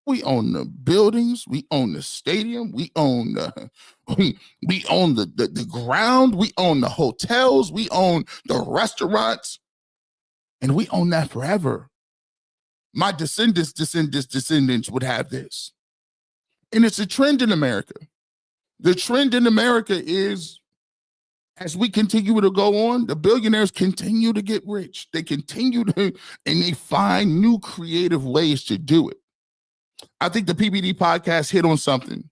We own the buildings. We own the stadium. We own the we own the ground. We own the hotels. We own the restaurants. And we own that forever. My descendants would have this. And it's a trend in America. The trend in America is, as we continue to go on, the billionaires continue to get rich. They continue to, and they find new creative ways to do it. I think the PBD podcast hit on something.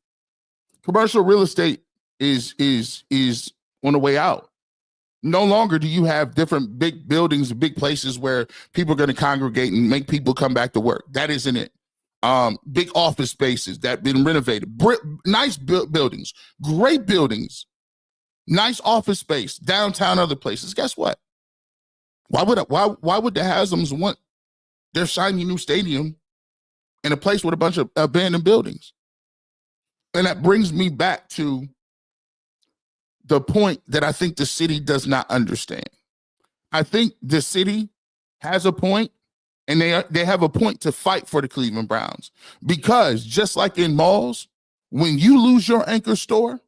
Commercial real estate is on the way out. No longer do you have different big buildings and big places where people are going to congregate and make people come back to work. That isn't it. Big office spaces that have been renovated, nice buildings, great buildings, nice office space, downtown, other places. Guess what? Why would the Haslam's want their shiny new stadium in a place with a bunch of abandoned buildings? And that brings me back to the point that I think the city does not understand. I think the city has a point, and they have a point to fight for the Cleveland Browns, because just like in malls, when you lose your anchor store,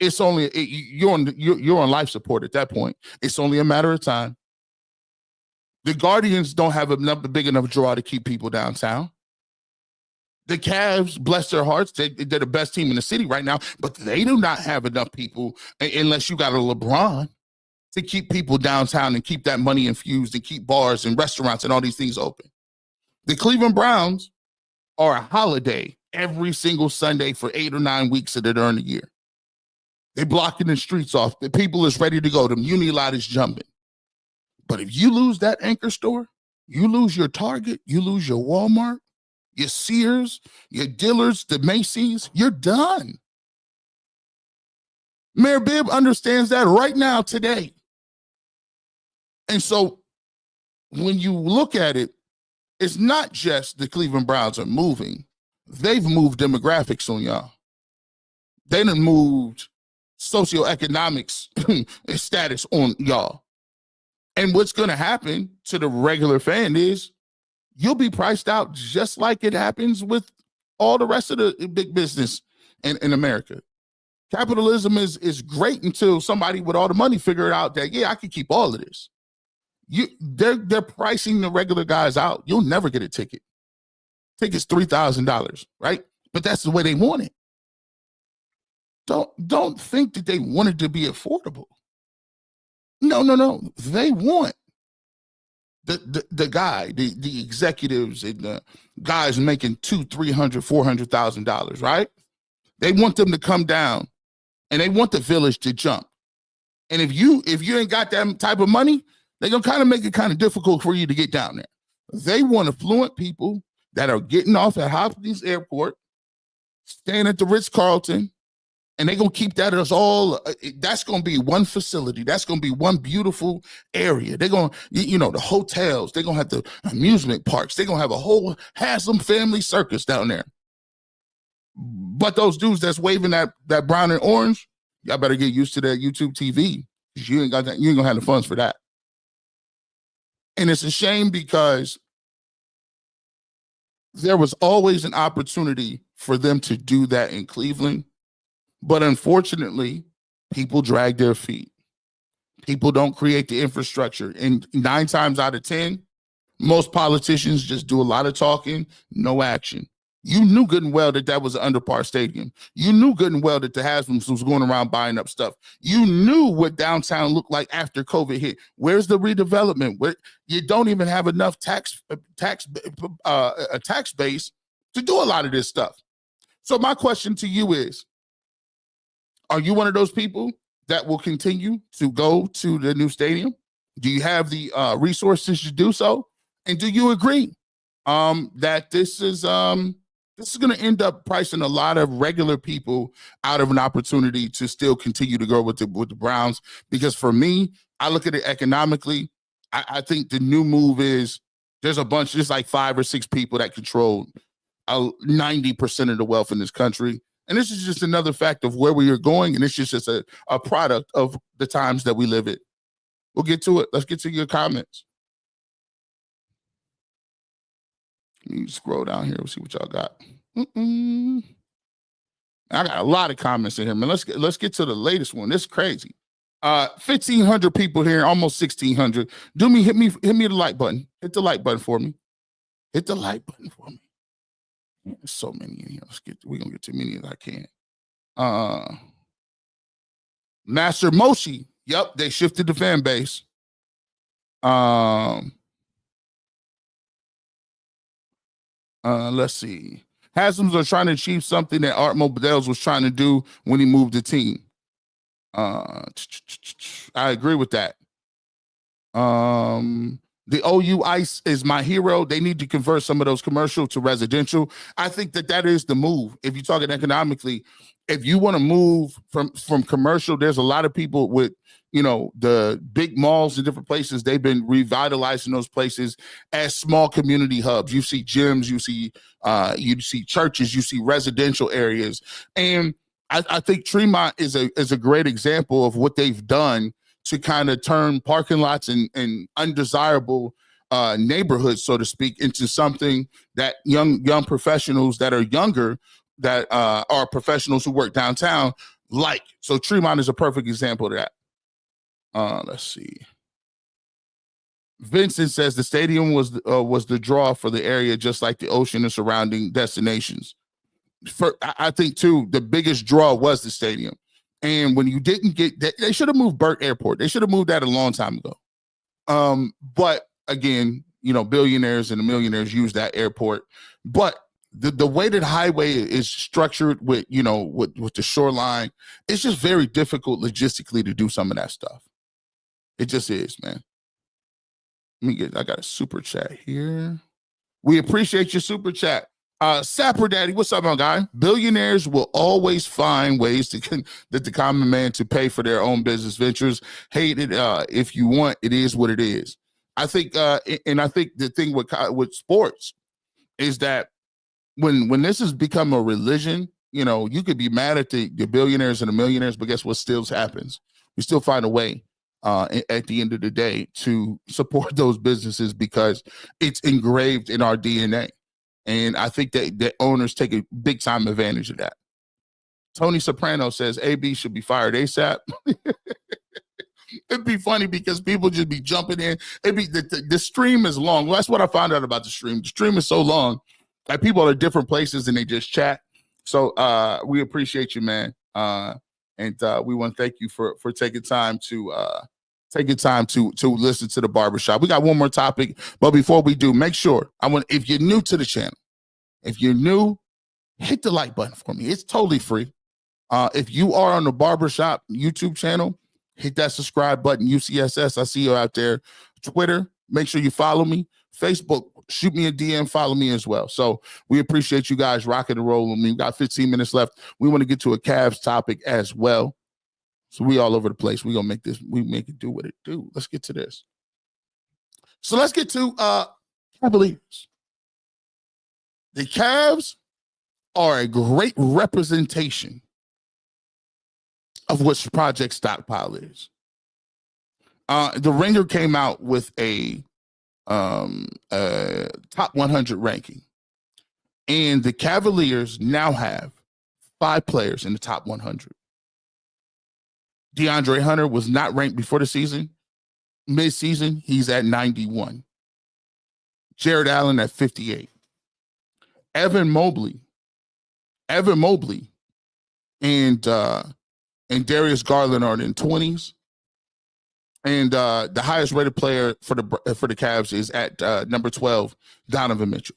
it's only you're on life support at that point. It's only a matter of time. The Guardians don't have a big enough draw to keep people downtown. The Cavs, bless their hearts, they're the best team in the city right now, but they do not have enough people, unless you got a LeBron, to keep people downtown and keep that money infused and keep bars and restaurants and all these things open. The Cleveland Browns are a holiday every single Sunday for 8 or 9 weeks during the year. They're blocking the streets off. The people is ready to go. The muni lot is jumping. But if you lose that anchor store, you lose your Target, you lose your Walmart, your Sears, your Dillard's, the Macy's, you're done. Mayor Bibb understands that right now, today. And so when you look at it, it's not just the Cleveland Browns are moving. They've moved demographics on y'all. They done moved socioeconomics status on y'all. And what's going to happen to the regular fan is you'll be priced out just like it happens with all the rest of the big business in America. Capitalism is great until somebody with all the money figure out that, yeah, I can keep all of this. They're pricing the regular guys out. You'll never get a ticket. Ticket's $3,000, right? But that's the way they want it. Don't think that they want it to be affordable. No. They want the guy, the executives and the guys making $200,000, $300,000, $400,000, right? They want them to come down, and they want the village to jump. And if you ain't got that type of money, they're gonna kind of make it kind of difficult for you to get down there. They want affluent people that are getting off at Hopkins Airport, staying at the Ritz-Carlton, and they're going to keep that as all, that's going to be one facility. That's going to be one beautiful area. They're going to, the hotels, they're going to have the amusement parks. They're going to have a whole Haslam family circus down there. But those dudes that's waving that brown and orange, y'all better get used to that YouTube TV. You ain't going to have the funds for that. And it's a shame because there was always an opportunity for them to do that in Cleveland. But unfortunately, people drag their feet. People don't create the infrastructure. And 9 times out of 10, most politicians just do a lot of talking, no action. You knew good and well that was an underpar stadium. You knew good and well that the Haslam's was going around buying up stuff. You knew what downtown looked like after COVID hit. Where's the redevelopment? Where you don't even have enough tax base to do a lot of this stuff. So my question to you is, are you one of those people that will continue to go to the new stadium? Do you have the resources to do so? And do you agree that this is going to end up pricing a lot of regular people out of an opportunity to still continue to go with the Browns? Because for me, I look at it economically. I think the new move is there's like 5 or 6 people that control 90% of the wealth in this country. And this is just another fact of where we are going. And it's just a product of the times that we live in. We'll get to it. Let's get to your comments. Let me scroll down here and see what y'all got. I got a lot of comments in here, man. Let's get to the latest one. This is crazy. 1,500 people here, almost 1,600. Hit me the like button. Hit the like button for me. Hit the like button for me. There's so many in here. We're gonna get too many as I can. Master Moshi. Yep, they shifted the fan base. Let's see. Haslam's are trying to achieve something that Art Mobidel's was trying to do when he moved the team. I agree with that. The OU Ice is my hero. They need to convert some of those commercial to residential. I think that is the move. If you're talking economically, if you want to move from commercial, there's a lot of people with, the big malls and different places. They've been revitalizing those places as small community hubs. You see gyms, you see churches, you see residential areas. And I think Tremont is a great example of what they've done to kind of turn parking lots and undesirable neighborhoods, so to speak, into something that young professionals that are younger, that are professionals who work downtown like. So Tremont is a perfect example of that. Let's see. Vincent says the stadium was the draw for the area, just like the ocean and surrounding destinations. I think too, the biggest draw was the stadium. And when you didn't get that, they should have moved Burt Airport. They should have moved that a long time ago. But again, billionaires and the millionaires use that airport. But the way that highway is structured with the shoreline, it's just very difficult logistically to do some of that stuff. It just is, man. I got a super chat here. We appreciate your super chat. Sapper Daddy, what's up, my guy? Billionaires will always find ways that the common man to pay for their own business ventures. Hate it if you want. It is what it is. I think, and I think the thing with sports is that when this has become a religion, you could be mad at the billionaires and the millionaires, but guess what still happens? We still find a way at the end of the day to support those businesses because it's engraved in our DNA. And I think that owners take a big time advantage of that. Tony Soprano says AB should be fired ASAP. It'd be funny because people just be jumping in. The stream is long. Well, that's what I found out about the stream. The stream is so long that people are at different places and they just chat. So we appreciate you, man. And we want to thank you for taking time to listen to the barbershop. We got one more topic, but before we do, make sure if you're new to the channel, hit the like button for me. It's totally free. If you are on the barbershop YouTube channel, hit that subscribe button. UCSS, I see you out there. Twitter, make sure you follow me. Facebook, shoot me a DM, follow me as well. So we appreciate you guys rocking and rolling. We got 15 minutes left. We want to get to a Cavs topic as well. So we all over the place. We make it do what it do. Let's get to this. So let's get to Cavaliers. The Cavs are a great representation of what Project Stockpile is. The Ringer came out with a top 100 ranking, and the Cavaliers now have 5 players in the top 100. DeAndre Hunter was not ranked before the season. Mid-season, he's at 91. Jared Allen at 58. Evan Mobley and Darius Garland are in 20s. And the highest rated player for the Cavs is at number 12, Donovan Mitchell.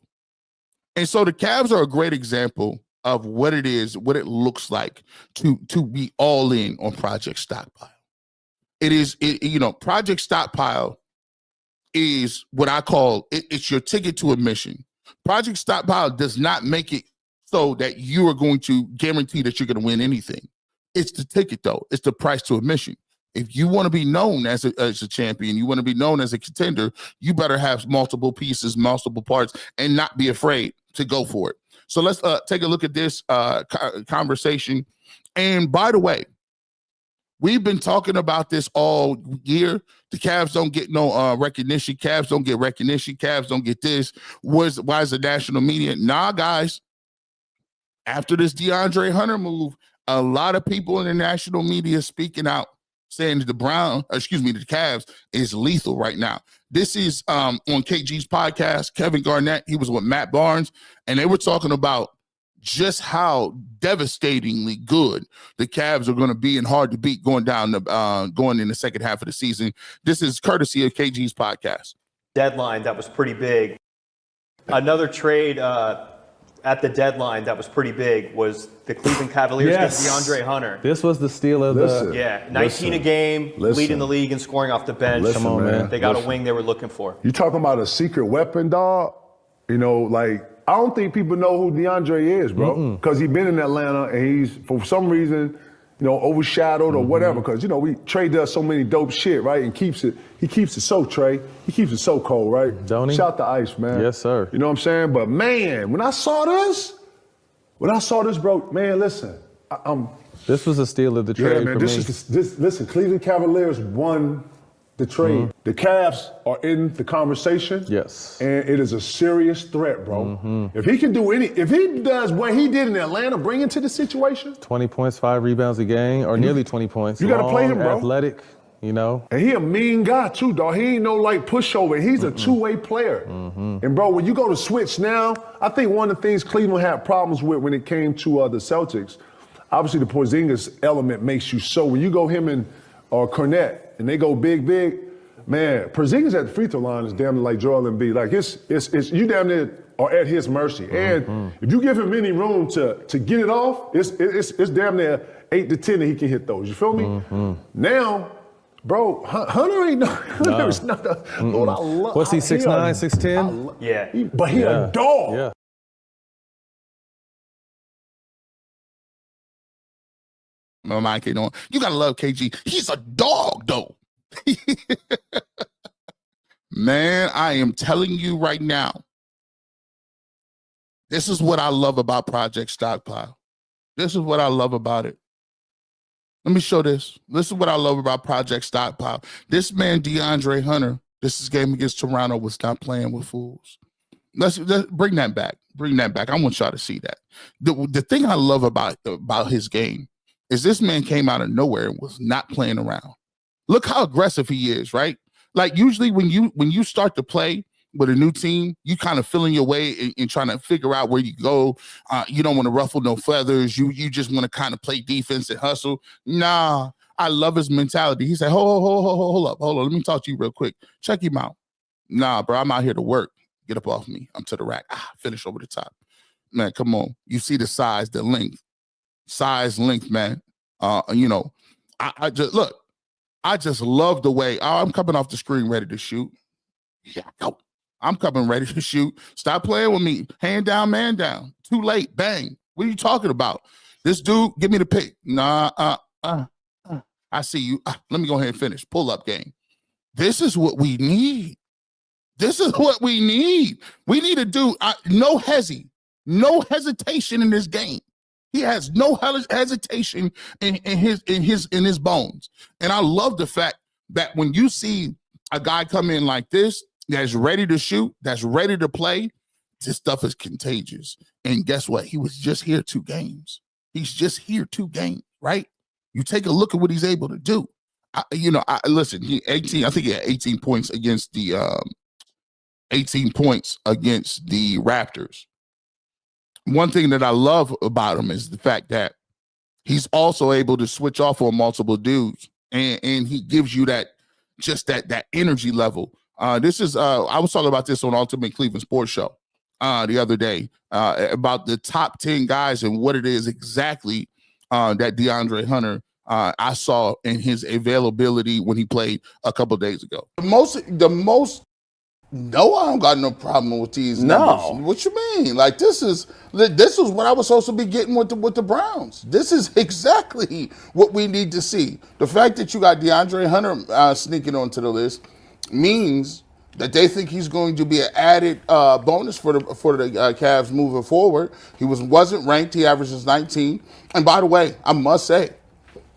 And so the Cavs are a great example of what it is, what it looks like to be all in on Project Stockpile. Project Stockpile is what I call it's your ticket to admission. Project Stockpile does not make it so that you are going to guarantee that you're going to win anything. It's the ticket, though. It's the price to admission. If you want to be known as a champion, you want to be known as a contender, you better have multiple pieces, multiple parts, and not be afraid to go for it. So let's take a look at this conversation. And by the way, We've been talking about this all year. The Cavs don't get no recognition. Cavs don't get recognition. Cavs don't get this. Why is the national media? Nah, guys. After this DeAndre Hunter move, a lot of people in the national media speaking out, saying that the Cavs is lethal right now. This is on KG's podcast, Kevin Garnett. He was with Matt Barnes, and they were talking about just how devastatingly good the Cavs are going to be and hard to beat going in the second half of the season. This is courtesy of KG's podcast. Deadline that was pretty big. Another trade at the deadline that was pretty big was the Cleveland Cavaliers getting DeAndre Hunter. This was the steal of the 19 a game, leading the league in scoring off the bench. Come on, man. They got a wing they were looking for. You talking about a secret weapon, dog? You know, like, I don't think people know who DeAndre is, bro, because he's been in Atlanta and he's, for some reason, you know, overshadowed or whatever. Because, you know, Trey does so many dope shit, right? And he keeps it so, Trey. He keeps it so cold, right? Don't he? Shout to Ice, man. Yes, sir. You know what I'm saying? But, man, when I saw this, bro, man, listen. This was a steal of the trade. Yeah, man, listen, Cleveland Cavaliers won the trade. The Cavs are in the conversation. Yes. And it is a serious threat, bro. If he can do if he does what he did in Atlanta, bring into the situation. 20 points, 5 rebounds a game, or nearly 20 points. You got to play him, bro. Athletic, you know. And he a mean guy, too, dog. He ain't no, like, pushover. He's a two-way player. And, bro, when you go to switch now, I think one of the things Cleveland had problems with when it came to the Celtics, obviously the Porzingis element makes you so. When you go him and Cornette, and they go big, man, Porzingis at the free throw line is damn near like Joel Embiid. Like, it's you damn near are at his mercy. And if you give him any room to get it off, it's damn near 8 to 10 that he can hit those. You feel me? Now, bro, Hunter ain't Hunter is not a Lord, I love. What's he, 6'9", 6'10"? Yeah. But he a dog. Yeah. My mind came on. You gotta love KG. He's a dog, though. Man, I am telling you right now. This is what I love about Project Stockpile. This is what I love about it. Let me show this. This is what I love about Project Stockpile. This man, DeAndre Hunter, this is game against Toronto, was not playing with fools. Let's bring that back. Bring that back. I want y'all to see that. The thing I love about his game is this man came out of nowhere and was not playing around. Look how aggressive he is, right? Like, usually when you start to play with a new team, you kind of feeling your way in trying to figure out where you go. You don't want to ruffle no feathers. You just want to kind of play defense and hustle. Nah, I love his mentality. He said, hold up. Let me talk to you real quick. Check him out. Nah, bro, I'm out here to work. Get up off me. I'm to the rack. Finish over the top. Man, come on. You see the size, the length. Size, length, man. You know, I just love the way I'm coming off the screen ready to shoot. Yeah, go. I'm coming ready to shoot. Stop playing with me. Hand down, man down. Too late. Bang. What are you talking about? This dude, give me the pick. Nah, I see you. Let me go ahead and finish. Pull up game. This is what we need. This is what we need. We need to do no hesitation in this game. He has no hesitation in his bones. And I love the fact that when you see a guy come in like this, that's ready to shoot, that's ready to play, this stuff is contagious. And guess what? He was just here 2 games. He's just here 2 games, right? You take a look at what he's able to do. Listen, he had 18 points against the 18 points against the Raptors. One thing that I love about him is the fact that he's also able to switch off on multiple dudes, and he gives you that energy level. This is I was talking about this on Ultimate Cleveland Sports Show the other day about the top 10 guys and what it is exactly that DeAndre Hunter I saw in his availability when he played a couple days ago. The most. No, I don't got no problem with these numbers. No. What you mean? Like, this is what I was supposed to be getting with the Browns. This is exactly what we need to see. The fact that you got DeAndre Hunter sneaking onto the list means that they think he's going to be an added bonus for the Cavs moving forward. He wasn't ranked. He averages 19. And by the way, I must say,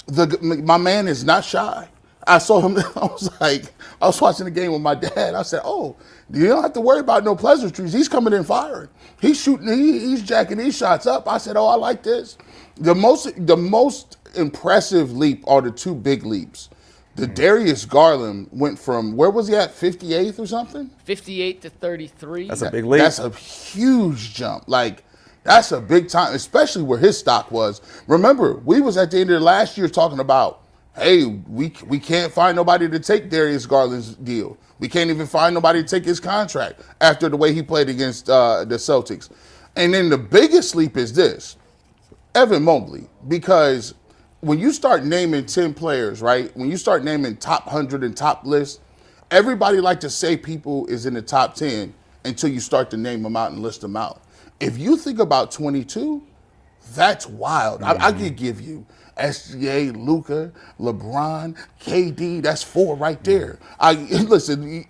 My man is not shy. I saw him. I was watching the game with my dad. I said, "Oh, you don't have to worry about no pleasantries. He's coming in firing. He's shooting. He's jacking these shots up." I said, "Oh, I like this." The most impressive leap are the two big leaps. The Darius Garland went from, where was he at, 58th or something? 58 to 33. That's a big leap. That's a huge jump. Like, that's a big time, especially where his stock was. Remember, we was at the end of last year talking about, hey, we can't find nobody to take Darius Garland's deal. We can't even find nobody to take his contract after the way he played against the Celtics. And then the biggest leap is this, Evan Mobley, because when you start naming 10 players, right, when you start naming top 100 and top lists, everybody like to say people is in the top 10 until you start to name them out and list them out. If you think about 22, that's wild. I could give you SGA, Luka, LeBron, KD. That's 4 right there. Listen,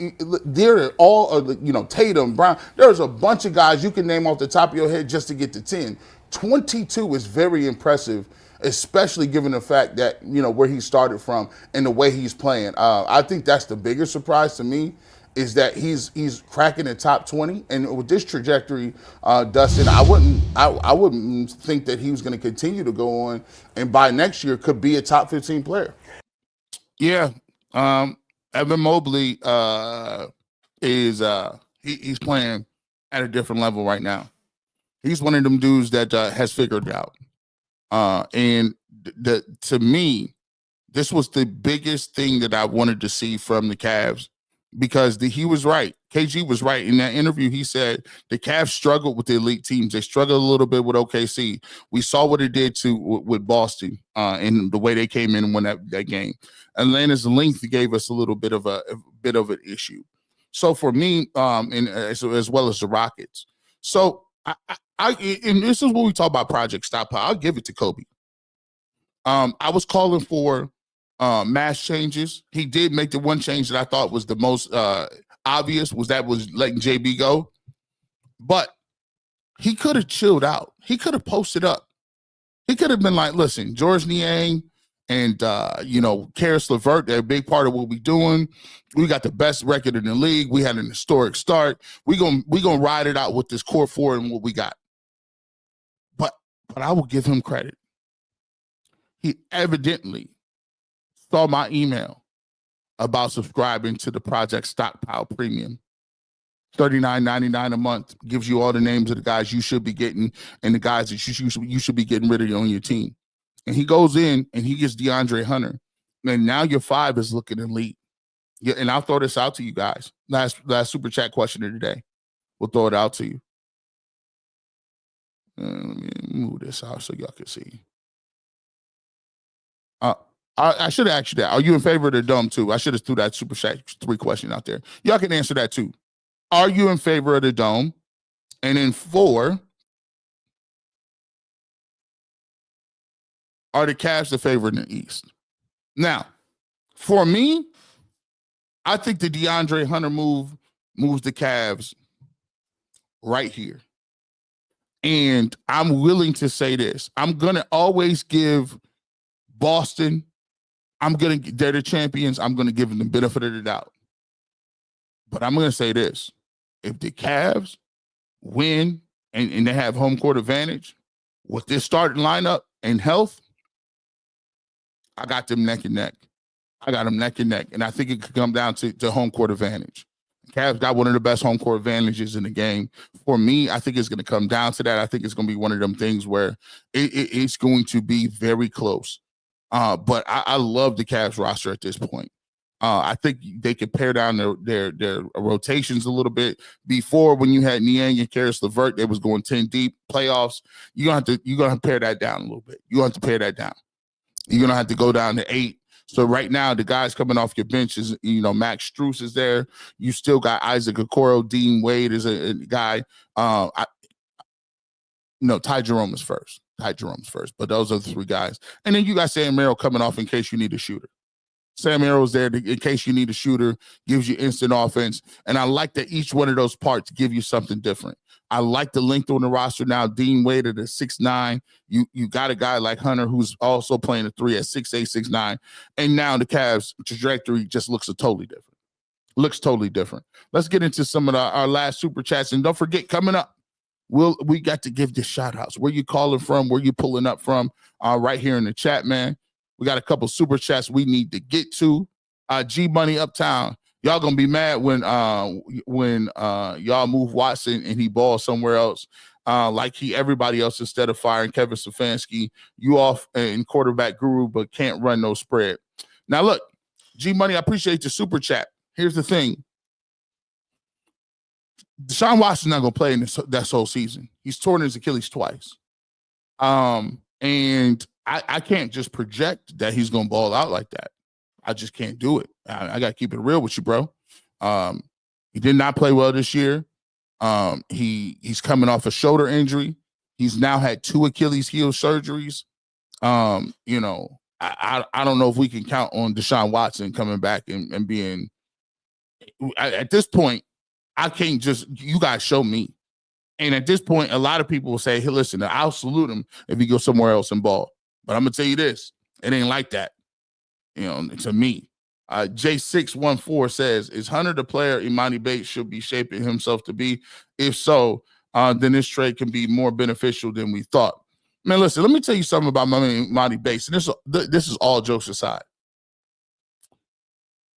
they're all, Tatum, Brown. There's a bunch of guys you can name off the top of your head just to get to 10. 22 is very impressive, especially given the fact that, where he started from and the way he's playing. I think that's the bigger surprise to me, is that he's cracking the top 20. And with this trajectory, Dustin, I wouldn't think that he was going to continue to go on, and by next year could be a top 15 player. Yeah. Evan Mobley is he's playing at a different level right now. He's one of them dudes that has figured it out. And to me, this was the biggest thing that I wanted to see from the Cavs, because he was right. KG was right. In that interview, he said the Cavs struggled with the elite teams. They struggled a little bit with OKC. We saw what it did with Boston and the way they came in and won that game. Atlanta's length gave us a little bit of an issue. So for me, and as well as the Rockets. So and this is when we talk about Project Stockpile. I'll give it to Kobe. I was calling for mass changes. He did make the one change that I thought was the most obvious, was letting JB go. But he could have chilled out. He could have posted up. He could have been like, listen, George Niang and Karis LeVert, they're a big part of what we're doing. We got the best record in the league. We had an historic start. We gonna ride it out with this core 4 and what we got. But I will give him credit. He evidently saw my email about subscribing to the Project Stockpile Premium. $39.99 a month gives you all the names of the guys you should be getting and the guys that you should be getting rid of on your team. And he goes in and he gets DeAndre Hunter. And now your 5 is looking elite. Yeah, and I'll throw this out to you guys. Last super chat question of the day. We'll throw it out to you. Let me move this out so y'all can see. I should have asked you that. Are you in favor of the dome too? I should have threw that super chat 3 question out there. Y'all can answer that too. Are you in favor of the dome? And then 4, are the Cavs the favorite in the East? Now, for me, I think the DeAndre Hunter move moves the Cavs right here. And I'm willing to say this. I'm going to always give Boston, they're the champions. I'm going to give them the benefit of the doubt. But I'm going to say this. If the Cavs win and they have home court advantage with this starting lineup and health, I got them neck and neck. And I think it could come down to home court advantage. Cavs got one of the best home court advantages in the game. For me, I think it's going to come down to that. I think it's going to be one of them things where it's going to be very close. But I love the Cavs roster at this point. I think they could pare down their rotations a little bit. Before, when you had Niang and Karis LeVert, they was going 10 deep playoffs. You're gonna pare that down a little bit. You're gonna have to pare that down. You're gonna have to go down to 8. So right now, the guys coming off your bench is, Max Strus is there. You still got Isaac Okoro. Dean Wade is a guy. Ty Jerome is first. But those are the 3 guys. And then you got Sam Merrill coming off in case you need a shooter. Sam Arrow's there in case you need a shooter, gives you instant offense. And I like that each one of those parts give you something different. I like the length on the roster now. Dean Wade at 6'9". You got a guy like Hunter who's also playing a 3 at 6'8", 6'9". And now the Cavs trajectory just looks totally different. Looks totally different. Let's get into some of our last super chats. And don't forget, coming up, we got to give the shout outs. Where you calling from? Where you pulling up from? Right here in the chat, man. We got a couple super chats we need to get to. G Money Uptown. Y'all gonna be mad when y'all move Watson and he balls somewhere else, like everybody else instead of firing Kevin Stefanski. You off in quarterback guru, but can't run no spread. Now look, G Money, I appreciate your super chat. Here's the thing: DeShaun Watson's not gonna play in that whole season. He's torn his Achilles twice, and I can't just project that he's gonna ball out like that. I just can't do it. I got to keep it real with you, bro. He did not play well this year. He's coming off a shoulder injury. He's now had 2 Achilles heel surgeries. I don't know if we can count on Deshaun Watson coming back and being at this point. I can't just, you guys show me. And at this point, a lot of people will say, hey, listen, I'll salute him if he goes somewhere else and ball. But I'm going to tell you this, it ain't like that. To me. J614 says, is Hunter the player Imani Bates should be shaping himself to be? If so, then this trade can be more beneficial than we thought. Man, listen, let me tell you something about Imani Bates. And this is all jokes aside.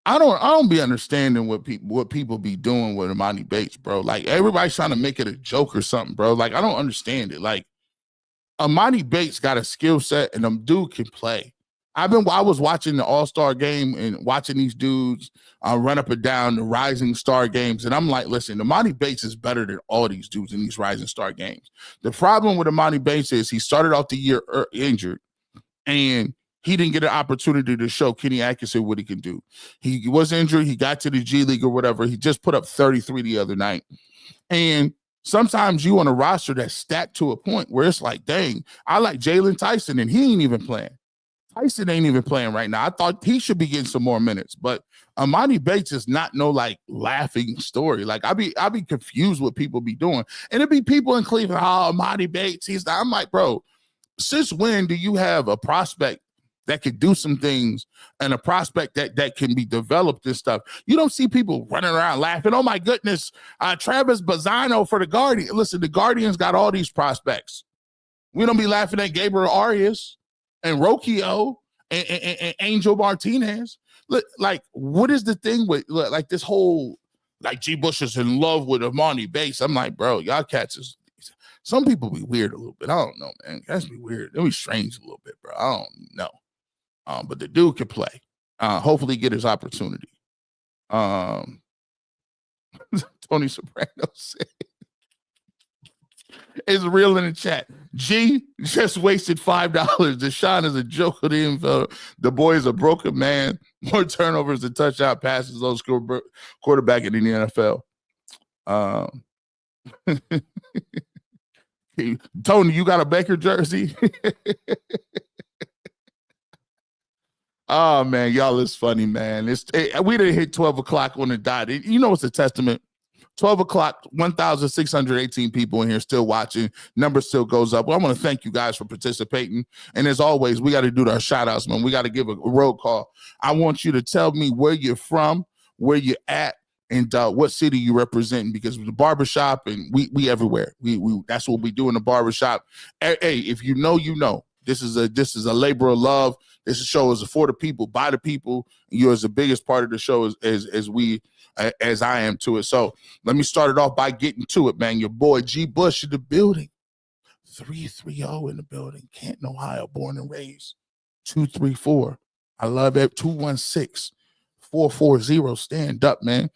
I don't be understanding what people be doing with Imani Bates, bro. Like, everybody's trying to make it a joke or something, bro. Like, I don't understand it. Like, Imani Bates got a skill set and dude can play. I was watching the All-Star game and watching these dudes run up and down the Rising Star games. And I'm like, listen, Imani Bates is better than all these dudes in these Rising Star games. The problem with Imani Bates is he started off the year injured and he didn't get an opportunity to show Kenny Atkinson what he can do. He was injured. He got to the G League or whatever. He just put up 33 the other night. And sometimes you on a roster that's stacked to a point where it's like, dang, I like Jalen Tyson and he ain't even playing. Tyson ain't even playing right now. I thought he should be getting some more minutes, but Imani Bates is not no like laughing story. Like I be confused what people be doing, and it be people in Cleveland. Oh, Imani Bates, he's not. I'm like, bro, since when do you have a prospect that could do some things and a prospect that can be developed and stuff? You don't see people running around laughing. Oh my goodness, Travis Bazzano for the Guardians. Listen, the Guardians got all these prospects. We don't be laughing at Gabriel Arias and Rocchio and Angel Martinez. Look, like, what is the thing with like this whole like G. Bush is in love with Imani Bates? I'm like, bro, y'all cats is. Some people be weird a little bit. I don't know, man. That's be weird. They be strange a little bit, bro. I don't know. But the dude can play. Hopefully get his opportunity. Tony Soprano said. It's real in the chat. G just wasted $5. DeShone is a joke of the NFL. The boy is a broken man. More turnovers than touchdown passes. Low score quarterback in the NFL. Tony, you got a Baker jersey? Oh man, y'all is funny, man. We didn't hit 12 o'clock on the dot. You know it's a testament. 12 o'clock, 1,618 people in here still watching. Number still goes up. Well, I want to thank you guys for participating. And as always, we got to do our shout outs, man. We got to give a roll call. I want you to tell me where you're from, where you're at, and what city you representing, because the barbershop and we everywhere. We that's what we do in the barbershop. Hey, if you know, you know. This is a labor of love. This show is for the people, by the people. You're as the biggest part of the show as I am to it. So let me start it off by getting to it, man. Your boy G Bush in the building. 330 in the building. Canton, Ohio, born and raised. 234. I love it. 216-440. Stand up, man.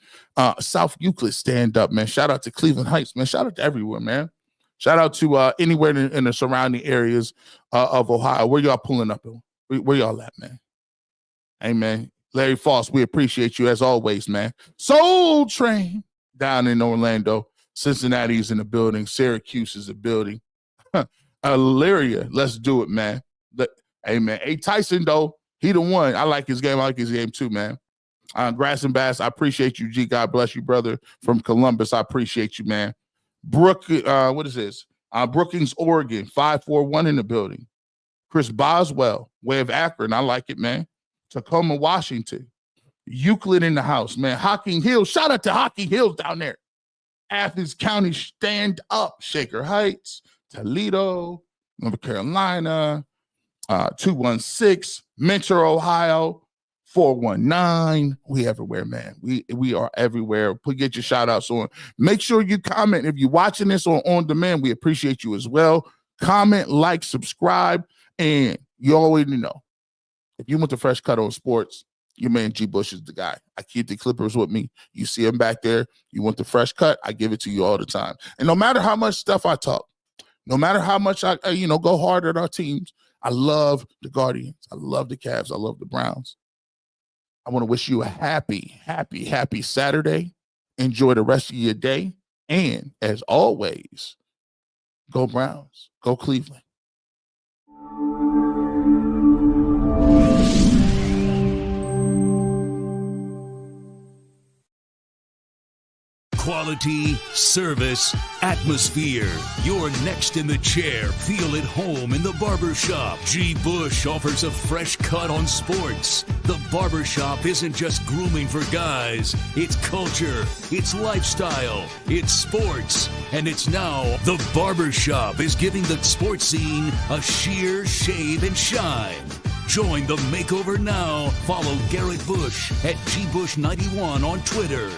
South Euclid, stand up, man. Shout out to Cleveland Heights, man. Shout out to everywhere, man. Shout out to anywhere in the surrounding areas of Ohio. Where y'all pulling up? Where y'all at, man? Hey, man. Larry Foss, we appreciate you as always, man. Soul Train down in Orlando. Cincinnati is in the building. Syracuse is the building. Elyria, let's do it, man. Hey, man. Hey, Tyson, though, He the one. I like his game. I like his game too, man. Grass and Bass, I appreciate you, G. God bless you, brother, from Columbus. I appreciate you, man. What is this? Brookings, Oregon, 541 in the building. Chris Boswell, Way of Akron. I like it, man. Tacoma, Washington. Euclid in the house, man. Hocking Hills. Shout out to Hocking Hills down there. Athens County, stand up. Shaker Heights, Toledo, North Carolina, 216, Mentor, Ohio, 419. We everywhere, man. We are everywhere. Get your shout outs on. Make sure you comment. If you're watching this on demand, we appreciate you as well. Comment, like, subscribe, and you already know. If you want the fresh cut on sports, your man G. Bush is the guy. I keep the Clippers with me. You see him back there. You want the fresh cut, I give it to you all the time. And no matter how much stuff I talk, no matter how much I go hard at our teams, I love the Guardians. I love the Cavs. I love the Browns. I want to wish you a happy, happy, happy Saturday. Enjoy the rest of your day. And as always, go Browns. Go Cleveland. Quality, service, atmosphere. You're next in the chair. Feel at home in the barbershop. G. Bush offers a fresh cut on sports. The barbershop isn't just grooming for guys. It's culture, it's lifestyle, it's sports. And it's now the barbershop is giving the sports scene a sheer shave and shine. Join the makeover now. Follow Garrett Bush at GBush91 on Twitter.